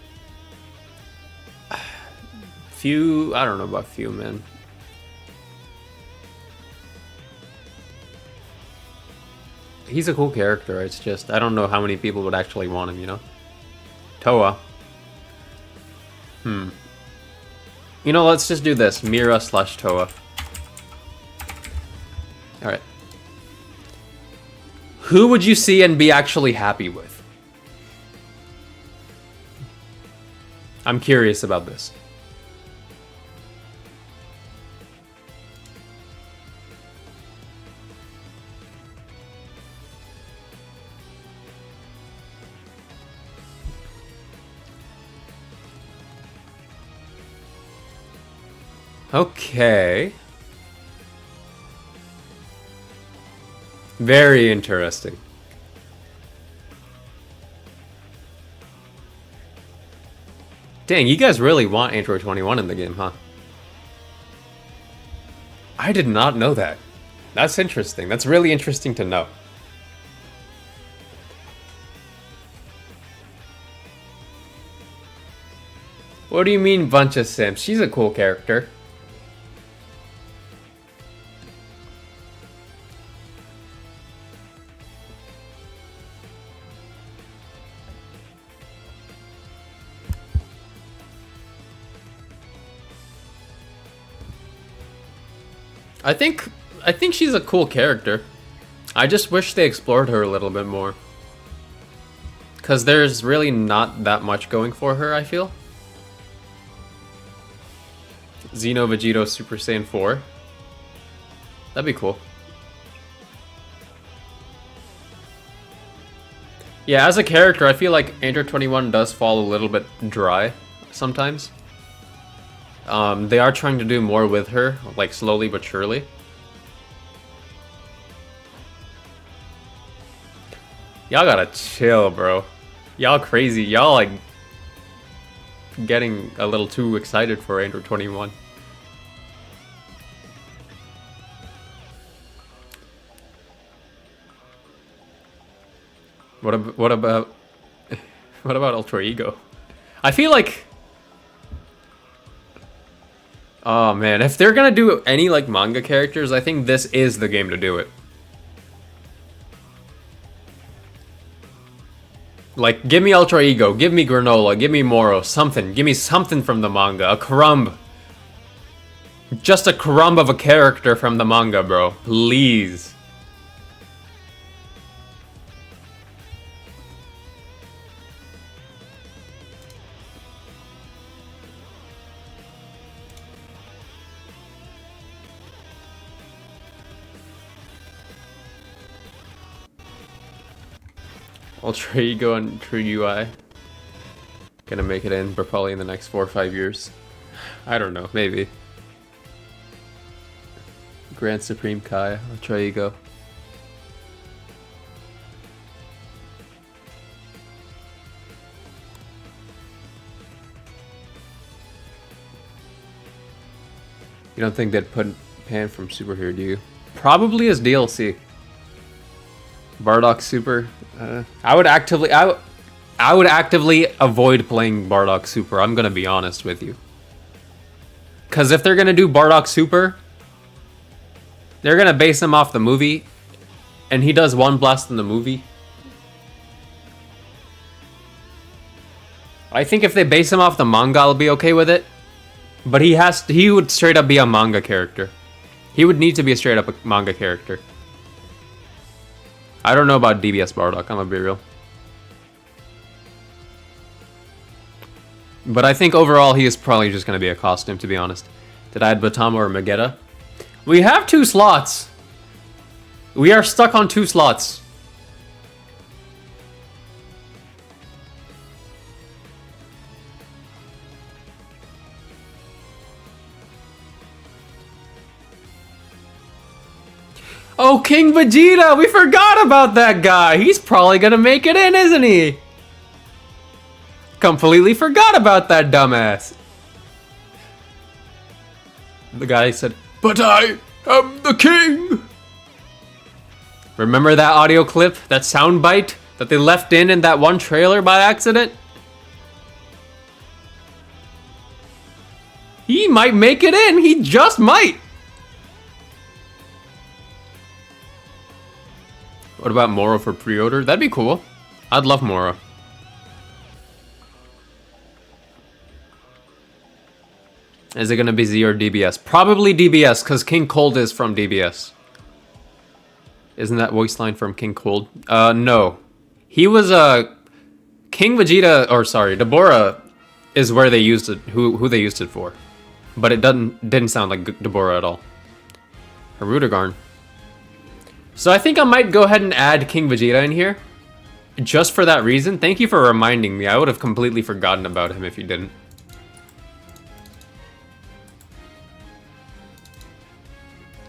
I don't know about few, man. He's a cool character, it's just, I don't know how many people would actually want him, you know? Toa. You know, let's just do this. Mira / Toa. Alright. Who would you see and be actually happy with? I'm curious about this. Okay. Very interesting. Dang, you guys really want Android 21 in the game, huh? I did not know that. That's interesting. That's really interesting to know. What do you mean, bunch of simps? She's a cool character. I think she's a cool character. I just wish they explored her a little bit more. Cause there's really not that much going for her, I feel. Xeno Vegito Super Saiyan 4. That'd be cool. Yeah, as a character, I feel like Android 21 does fall a little bit dry sometimes. They are trying to do more with her, like slowly but surely. Y'all gotta chill, bro. Y'all crazy. Y'all like getting a little too excited for Android 21. What about Ultra Ego? I feel like, oh man, if they're gonna do any like manga characters, I think this is the game to do it. Like, give me Ultra Ego, give me Granola, give me Moro, something. Give me something from the manga, a crumb. Just a crumb of a character from the manga, bro. Please. Ultra Ego and True UI. Gonna make it in, but probably in the next 4 or 5 years. I don't know, maybe. Grand Supreme Kai, Ultra Ego. You don't think they'd put Pan from Superhero, do you? Probably as DLC. Bardock Super. I would actively avoid playing Bardock Super. I'm gonna be honest with you. Cause if they're gonna do Bardock Super, they're gonna base him off the movie, and he does one blast in the movie. I think if they base him off the manga, I'll be okay with it. But he would straight up be a manga character. He would need to be a straight up manga character. I don't know about DBS Bardock, I'm gonna be real. But I think overall he is probably just gonna be a costume, to be honest. Did I add Batama or Magetta? We have 2 slots. We are stuck on 2 slots. Oh, King Vegeta! We forgot about that guy! He's probably gonna make it in, isn't he? Completely forgot about that dumbass. The guy said, "But I am the king!" Remember that audio clip? That soundbite that they left in that one trailer by accident? He might make it in! He just might! What about Moro for pre-order? That'd be cool. I'd love Moro. Is it gonna be Z or DBS? Probably DBS, because King Cold is from DBS. Isn't that voice line from King Cold? No. He was King Vegeta, or sorry, Deborah is where they used it, who they used it for. But it didn't sound like Deborah at all. Harudagarn. So I think I might go ahead and add King Vegeta in here. Just for that reason. Thank you for reminding me. I would have completely forgotten about him if you didn't.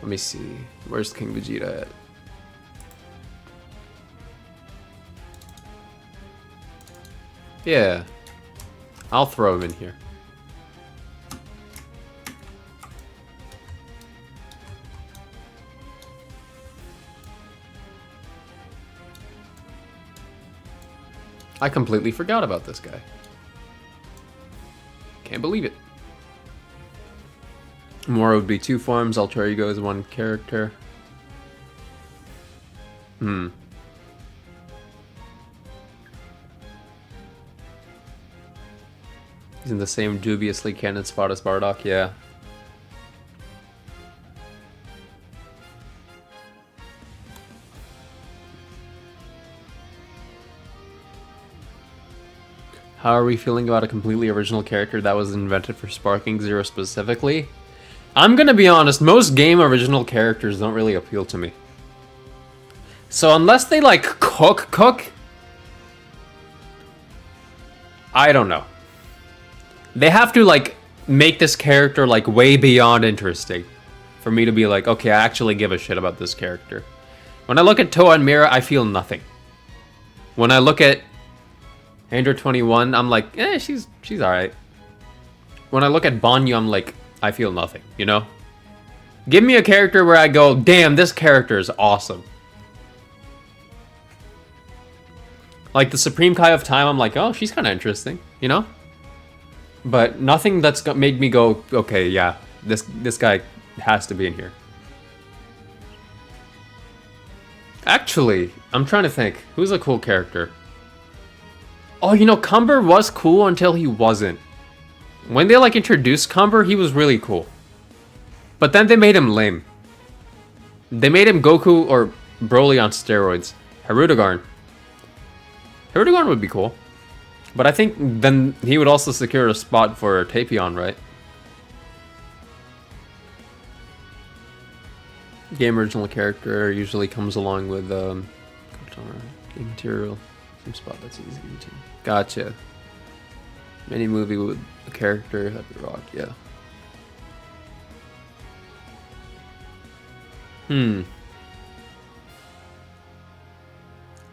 Let me see. Where's King Vegeta at? Yeah. I'll throw him in here. I completely forgot about this guy. Can't believe it. Moro would be 2 forms, Alter Ego is 1 character. He's in the same dubiously canon spot as Bardock, yeah. How are we feeling about a completely original character that was invented for Sparking Zero specifically? I'm gonna be honest, most game original characters don't really appeal to me. So unless they like cook, I don't know. They have to like make this character like way beyond interesting for me to be like, okay, I actually give a shit about this character. When I look at Toa and Mira, I feel nothing. When I look at Android 21, I'm like, she's alright. When I look at Banyu, I'm like, I feel nothing, you know? Give me a character where I go, damn, this character is awesome. Like the Supreme Kai of Time, I'm like, oh, she's kind of interesting, you know? But nothing that's made me go, okay, yeah, this guy has to be in here. Actually, I'm trying to think, who's a cool character? Oh, you know, Cumber was cool until he wasn't. When they like introduced Cumber, he was really cool. But then they made him lame. They made him Goku or Broly on steroids. Harudagarn. Harudagarn would be cool. But I think then he would also secure a spot for Tapion, right? Game original character usually comes along with material. Some spot that's easy to. Gotcha. Mini movie with a character, that'd be rock, yeah.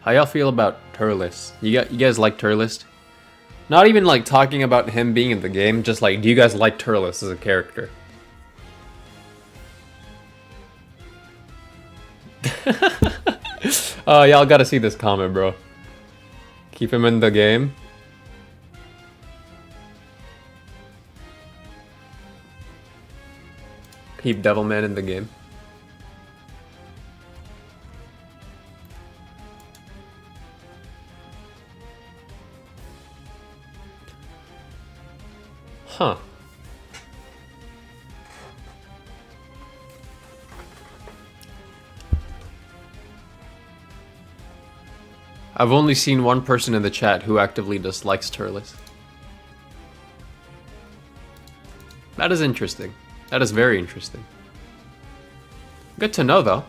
How y'all feel about Turles? You guys like Turles? Not even like talking about him being in the game, just like, do you guys like Turles as a character? Oh, y'all gotta see this comment, bro. Keep him in the game. Keep Devilman in the game. Huh. I've only seen one person in the chat who actively dislikes Turles. That is interesting. That is very interesting. Good to know, though.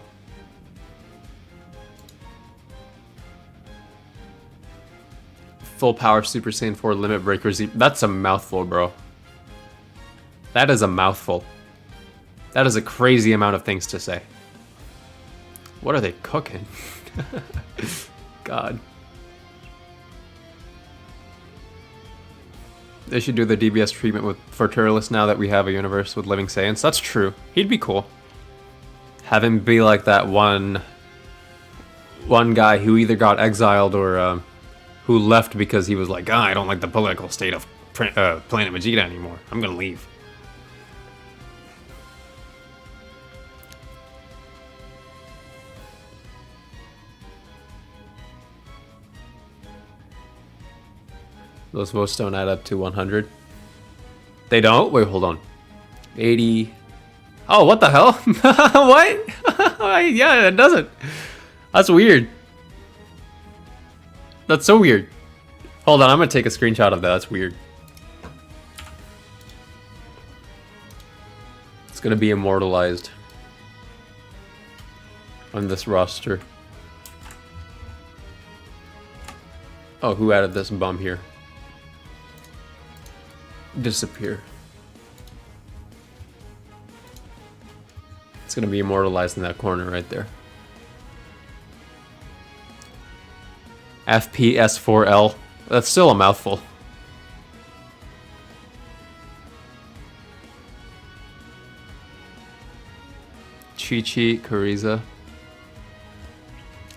Full power Super Saiyan 4 Limit Breaker Z. That's a mouthful, bro. That is a mouthful. That is a crazy amount of things to say. What are they cooking? God. They should do the DBS treatment for Turles now that we have a universe with living Saiyans. That's true. He'd be cool. Have him be like that one guy who either got exiled or who left because he was like, I don't like the political state of Planet Vegeta anymore. I'm gonna leave. Those votes don't add up to 100. They don't? Wait, hold on. 80. Oh, what the hell? What? Yeah, it doesn't. That's weird. That's so weird. Hold on, I'm gonna take a screenshot of that. That's weird. It's gonna be immortalized on this roster. Oh, who added this bum here? Disappear. It's gonna be immortalized in that corner right there. FPS4L. That's still a mouthful. Chi-Chi, Frieza.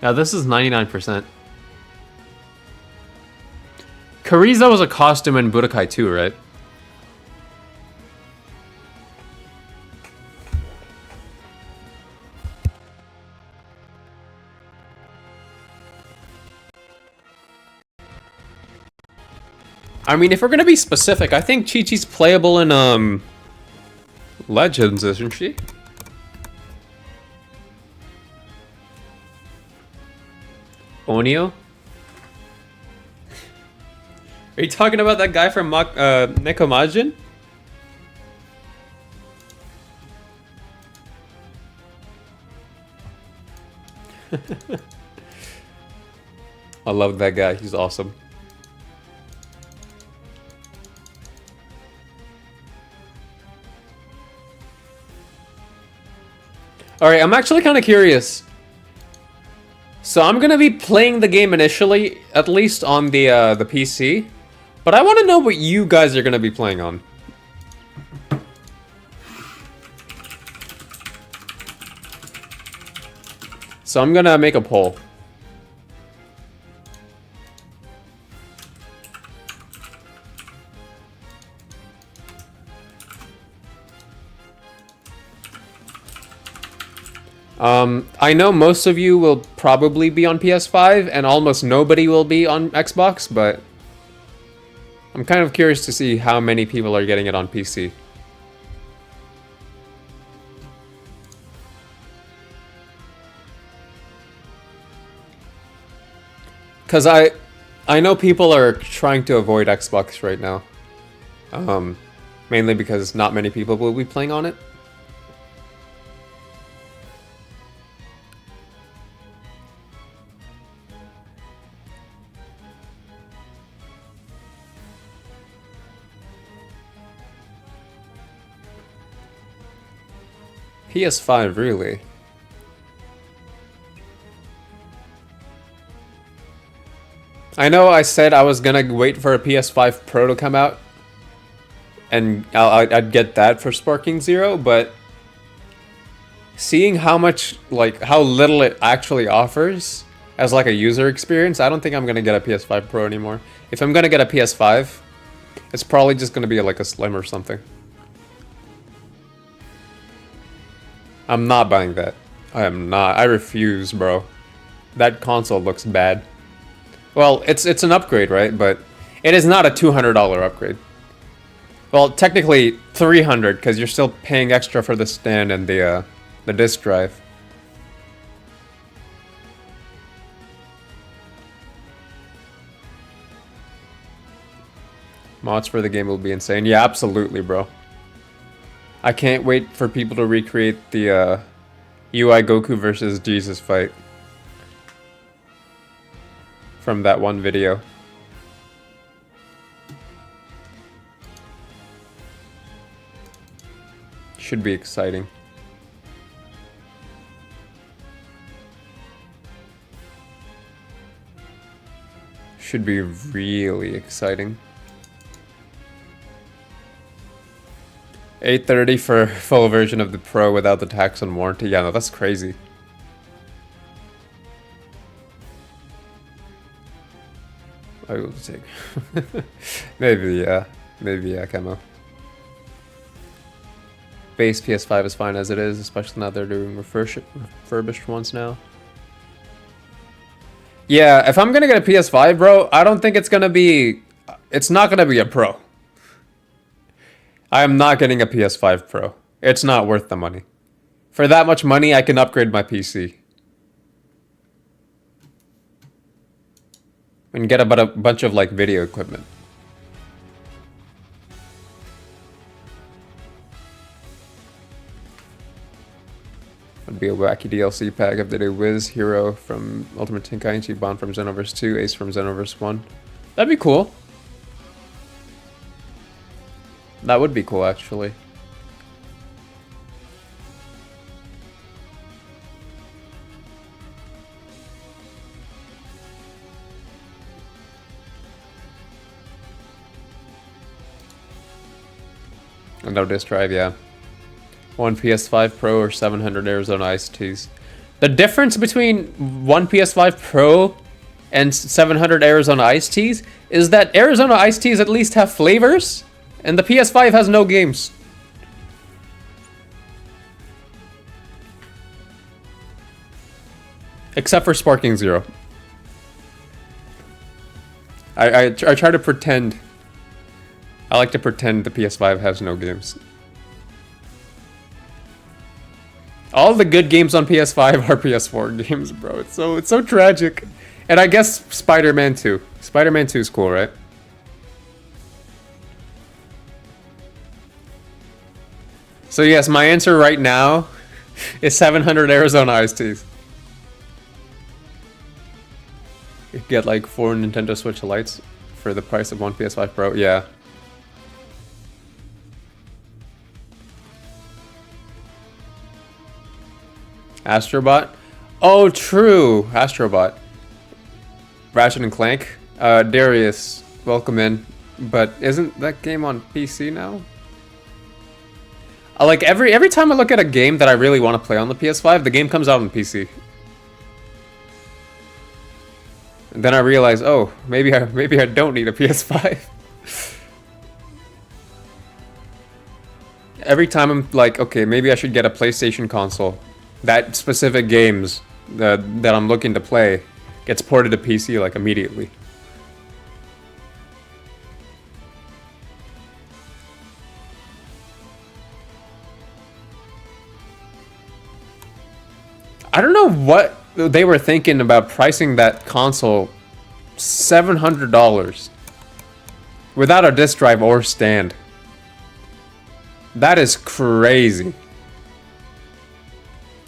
Now this is 99%. Frieza was a costume in Budokai 2, right? I mean, if we're gonna be specific, I think Chi-Chi's playable in, Legends, isn't she? Onio? Are you talking about that guy from Nekomajin? I love that guy, he's awesome. Alright, I'm actually kind of curious. So I'm gonna be playing the game initially, at least on the PC. But I want to know what you guys are gonna be playing on. So I'm gonna make a poll. I know most of you will probably be on PS5, and almost nobody will be on Xbox, but I'm kind of curious to see how many people are getting it on PC. Because I know people are trying to avoid Xbox right now. Mainly because not many people will be playing on it. PS5, really? I know I said I was gonna wait for a PS5 Pro to come out, and I'd get that for Sparking Zero, but seeing how much, like, how little it actually offers, as like a user experience, I don't think I'm gonna get a PS5 Pro anymore. If I'm gonna get a PS5, it's probably just gonna be like a Slim or something. I'm not buying that. I am not. I refuse, bro. That console looks bad. Well, it's an upgrade, right? But it is not a $200 upgrade. Well, technically $300 because you're still paying extra for the stand and the disc drive. Mods for the game will be insane. Yeah, absolutely, bro. I can't wait for people to recreate the UI Goku versus Jesus fight from that one video. Should be exciting. Should be really exciting. 830 for full version of the Pro without the tax and warranty. Yeah, no, that's crazy. I will take. Maybe, yeah. Maybe, yeah, Camo. Base PS5 is fine as it is, especially now they're doing refurbished ones now. Yeah, if I'm gonna get a PS5, bro, I don't think it's gonna be... It's not gonna be a Pro. I am not getting a PS5 Pro. It's not worth the money. For that much money, I can upgrade my PC. And get a bunch of, like, video equipment. Would be a wacky DLC pack if they do Wiz, Hero from Ultimate Tenkaichi, Bond from Xenoverse 2, Ace from Xenoverse 1. That'd be cool. That would be cool, actually. And no disc drive, yeah. One PS5 Pro or 700 Arizona Iced Teas. The difference between one PS5 Pro and 700 Arizona Iced Teas is that Arizona Iced Teas at least have flavors, and the PS5 has no games. Except for Sparking Zero. I try to pretend. I like to pretend the PS5 has no games. All the good games on PS5 are PS4 games, bro. It's so tragic. And I guess Spider-Man 2. Spider-Man 2 is cool, right? So yes, my answer right now is 700 Arizona Iced Teas. You get like 4 Nintendo Switch Lites for the price of one PS5 Pro. Yeah. Astrobot? Oh, true. Astrobot. Ratchet and Clank. Darius, welcome in. But isn't that game on PC now? Like every time I look at a game that I really want to play on the PS5, the game comes out on PC. And then I realize, oh, maybe I don't need a PS5. Every time I'm like, okay, maybe I should get a PlayStation console. That specific games that I'm looking to play gets ported to PC like immediately. I don't know what they were thinking about pricing that console $700 without a disc drive or stand. That is crazy.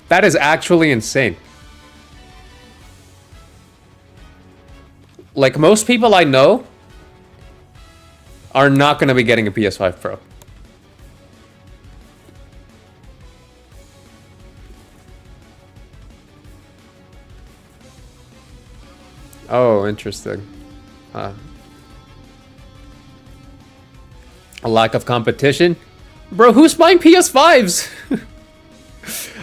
That is actually insane. Like, most people I know are not going to be getting a PS5 Pro. Oh, interesting. A lack of competition? Bro, who's buying PS5s?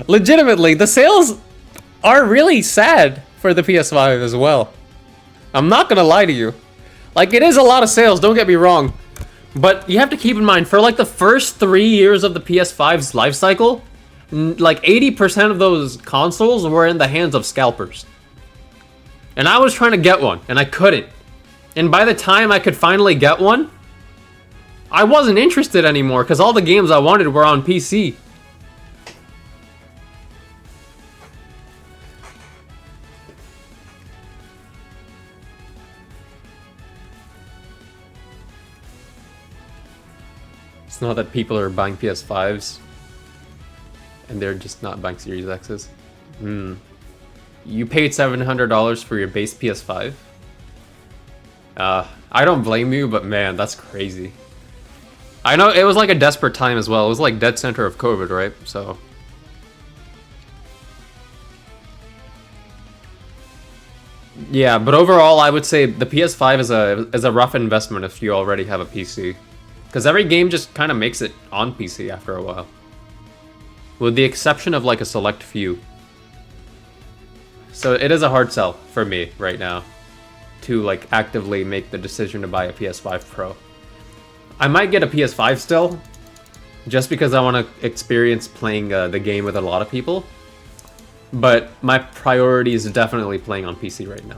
Legitimately, the sales are really sad for the PS5 as well. I'm not gonna lie to you. Like, it is a lot of sales, don't get me wrong. But you have to keep in mind, for like the first 3 years of the PS5's life cycle, like 80% of those consoles were in the hands of scalpers. And I was trying to get one, and I couldn't. And by the time I could finally get one, I wasn't interested anymore, because all the games I wanted were on PC. It's not that people are buying PS5s and they're just not buying Series X's. You paid $700 for your base PS5? I don't blame you, but man, that's crazy. I know it was like a desperate time as well. It was like dead center of COVID, right? So yeah, but overall, I would say the PS5 is a rough investment if you already have a PC, because every game just kind of makes it on PC after a while, with the exception of like a select few. So it is a hard sell for me right now to like actively make the decision to buy a PS5 Pro. I might get a PS5 still, just because I want to experience playing the game with a lot of people. But my priority is definitely playing on PC right now.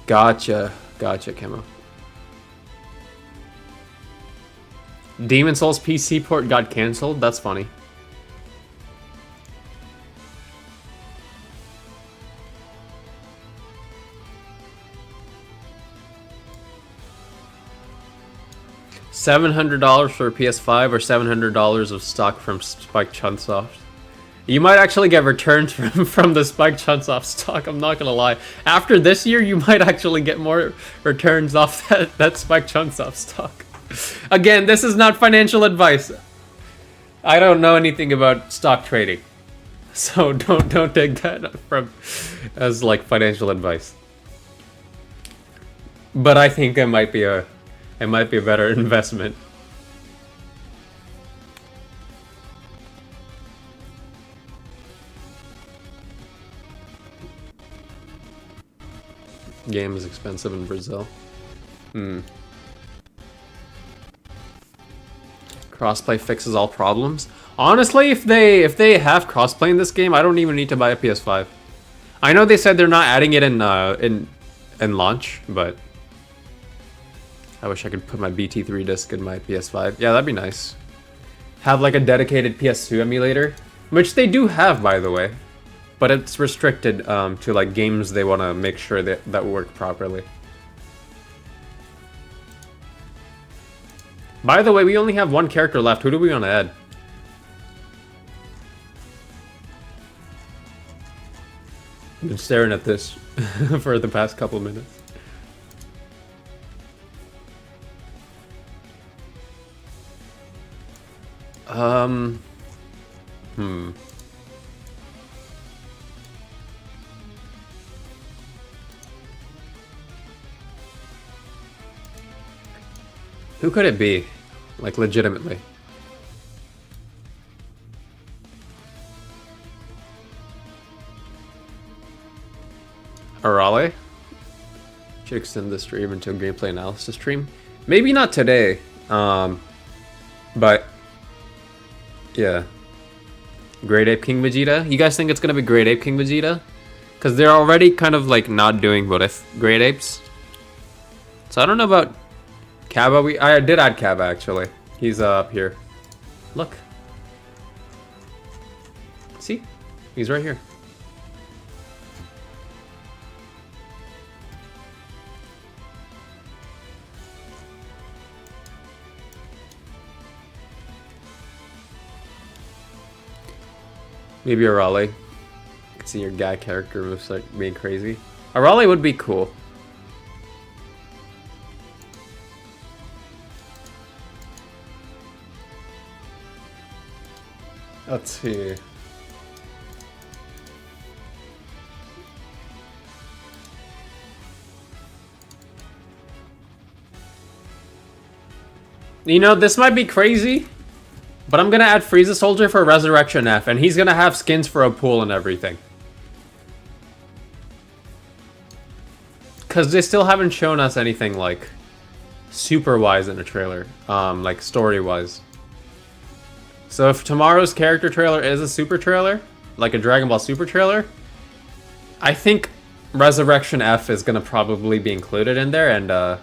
Gotcha, Kemo. Demon Souls PC port got cancelled? That's funny. $700 for a PS5 or $700 of stock from Spike Chunsoft. You might actually get returns from the Spike Chunsoft stock, I'm not gonna lie. After this year, you might actually get more returns off that Spike Chunsoft stock. Again, this is not financial advice. I don't know anything about stock trading. So don't take that as like financial advice. But I think it might be a better investment. Game is expensive in Brazil. Crossplay fixes all problems. Honestly, if they have crossplay in this game, I don't even need to buy a PS5. I know they said they're not adding it in launch, but I wish I could put my BT3 disc in my PS5. Yeah, that'd be nice. Have like a dedicated PS2 emulator, which they do have, by the way, but it's restricted to like games they want to make sure that work properly. By the way, we only have one character left. Who do we want to add? I've been staring at this for the past couple minutes. Who could it be? Like, legitimately. Arale? Should extend the stream into a gameplay analysis stream. Maybe not today. But yeah. Great Ape King Vegeta? You guys think it's gonna be Great Ape King Vegeta? Because they're already kind of like not doing what if Great Apes. So I don't know about Kaba. I did add Kaba actually. He's up here. Look. See? He's right here. Maybe Arale. I can see your guy character moves like being crazy. Arale would be cool. Let's see. You know, this might be crazy, But I'm gonna add Frieza Soldier for Resurrection F, and he's gonna have skins for a pool and everything. Because they still haven't shown us anything, like, super-wise in a trailer. Like, story-wise. So if tomorrow's character trailer is a super trailer, like a Dragon Ball Super trailer, I think Resurrection F is gonna probably be included in there, and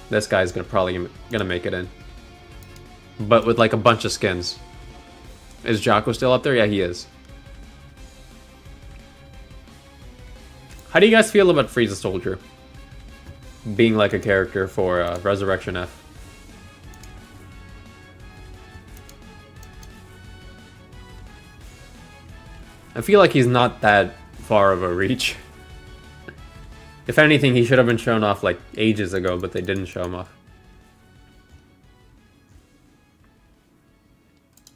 this guy's probably gonna make it in. But with like a bunch of skins. Is Jocko still up there? Yeah, he is. How do you guys feel about Frieza Soldier being like a character for Resurrection F? I feel like he's not that far of a reach. If anything, he should have been shown off like ages ago, but they didn't show him off.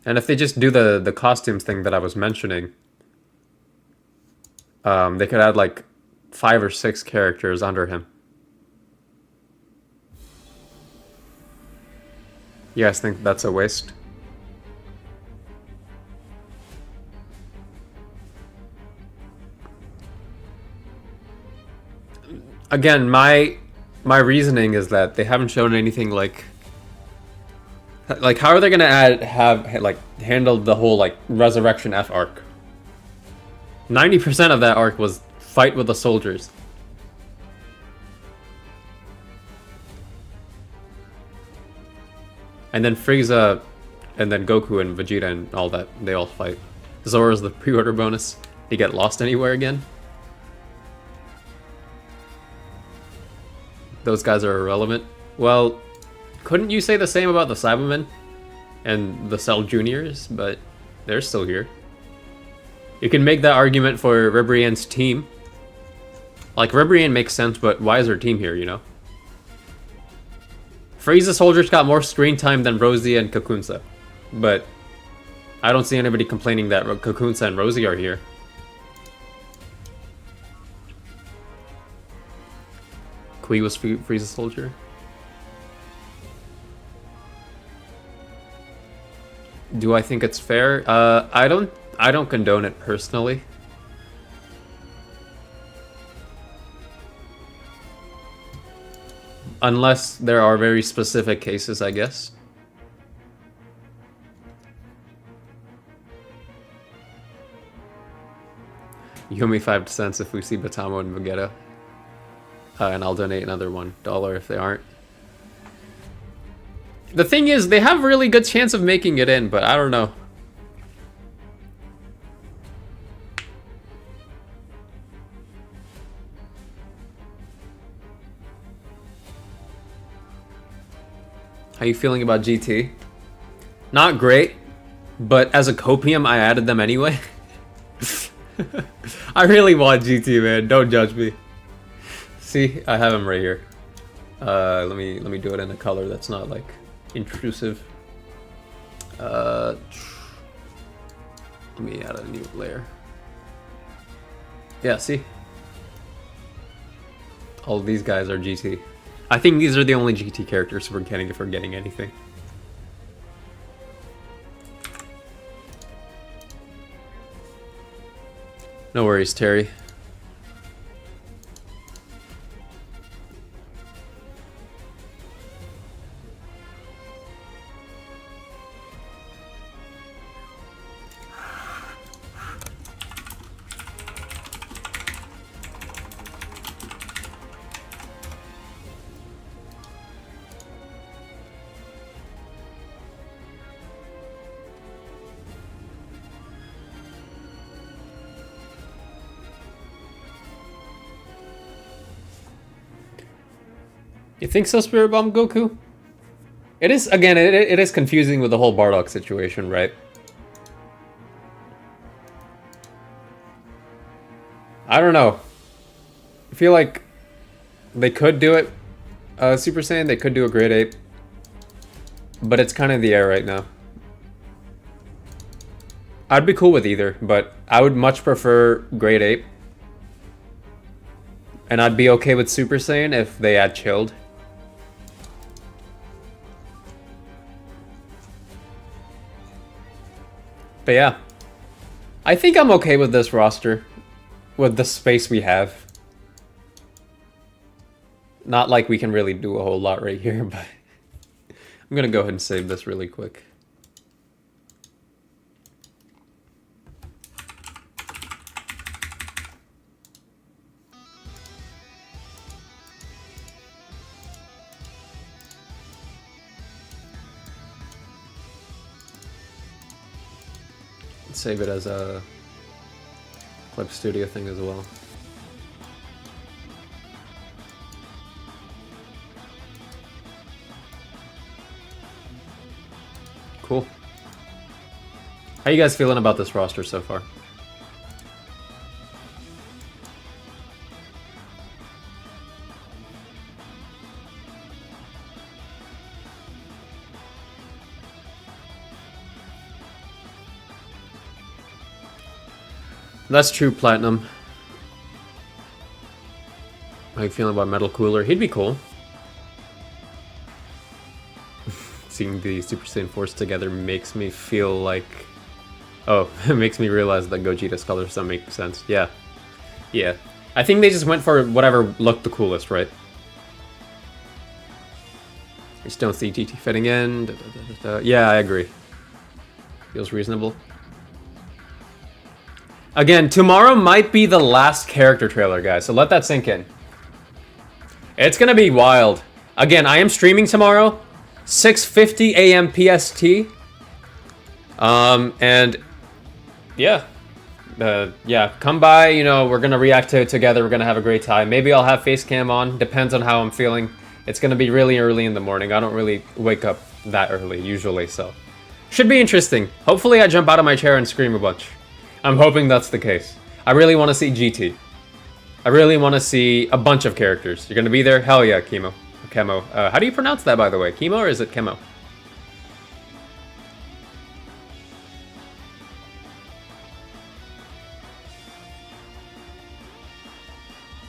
And if they just do the costumes thing that I was mentioning, they could add like 5 or 6 characters under him. You guys think that's a waste? Again, my reasoning is that they haven't shown anything like how are they gonna handle the whole like Resurrection F arc? 90% of that arc was fight with the soldiers. And then Frieza, and then Goku and Vegeta and all that, they all fight. Zora's the pre-order bonus. You get lost anywhere again? Those guys are irrelevant. Well, couldn't you say the same about the Cybermen and the Cell Juniors? But they're still here. You can make that argument for Ribrian's team. Like, Ribrian makes sense, but why is her team here, you know? Frieza Soldiers got more screen time than Rosie and Kakunsa. But I don't see anybody complaining that Kakunsa and Rosie are here. Kui was Frieza Soldier. Do I think it's fair? I don't condone it personally. Unless there are very specific cases, I guess. You owe me 5 cents if we see Batamo and Vegeta. And I'll donate another $1 if they aren't. The thing is, they have a really good chance of making it in, but I don't know. How you feeling about GT? Not great, but as a copium, I added them anyway. I really want GT, man. Don't judge me. See, I have him right here. Let me do it in a color that's not like intrusive. Let me add a new layer. Yeah, see? All these guys are GT. I think these are the only GT characters we're getting if we're getting anything. No worries, Terry. You think so, Spirit Bomb Goku? It is, again, it is confusing with the whole Bardock situation, right? I don't know. I feel like they could do it, Super Saiyan, they could do a Great Ape. But it's kind of in the air right now. I'd be cool with either, but I would much prefer Great Ape. And I'd be okay with Super Saiyan if they add Chilled. But yeah, I think I'm okay with this roster, with the space we have. Not like we can really do a whole lot right here, but I'm gonna go ahead and save this really quick. Save it as a Clip Studio thing as well. Cool. How you guys feeling about this roster so far? That's true, Platinum. How you feeling about Metal Cooler? He'd be cool. Seeing the Super Saiyan Force together makes me feel like... Oh, it makes me realize that Gogeta's colors don't make sense. Yeah. Yeah. I think they just went for whatever looked the coolest, right? I just don't see GT fitting in. Yeah, I agree. Feels reasonable. Again, tomorrow might be the last character trailer, guys, so let that sink in. It's gonna be wild. Again, I am streaming tomorrow, 6:50 a.m. PST. And yeah. Yeah, come by, you know, we're gonna react to it together, we're gonna have a great time. Maybe I'll have face cam on, depends on how I'm feeling. It's gonna be really early in the morning. I don't really wake up that early, usually, so. Should be interesting. Hopefully I jump out of my chair and scream a bunch. I'm hoping that's the case. I really want to see GT. I really want to see a bunch of characters. You're gonna be there? Hell yeah, Chemo. Chemo. How do you pronounce that, by the way? Chemo or is it Chemo?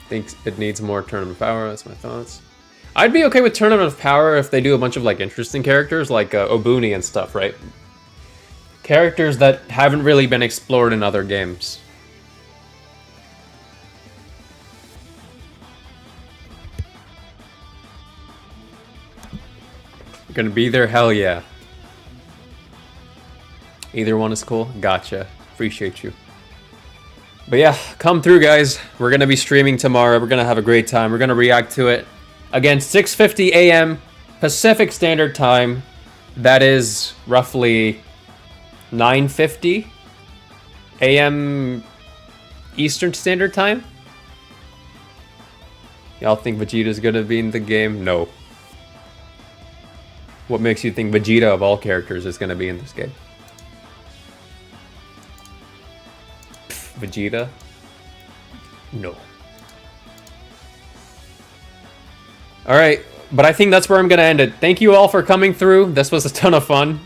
Thinks it needs more Tournament of Power. That's my thoughts. I'd be okay with Tournament of Power if they do a bunch of like interesting characters like Obuni and stuff, right? Characters that haven't really been explored in other games. You're gonna be there? Hell yeah. Either one is cool. Gotcha. Appreciate you. But yeah, come through, guys. We're gonna be streaming tomorrow. We're gonna have a great time. We're gonna react to it. Again, 6:50 a.m. Pacific Standard Time. That is roughly 9:50 a.m. Eastern Standard Time. Y'all think Vegeta's gonna be in the game? No. What makes you think Vegeta of all characters is gonna be in this game? Pff, Vegeta? No. Alright, but I think that's where I'm gonna end it. Thank you all for coming through. This was a ton of fun.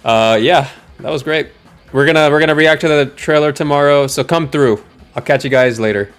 Yeah, that was great. We're gonna react to the trailer tomorrow, so come through. I'll catch you guys later.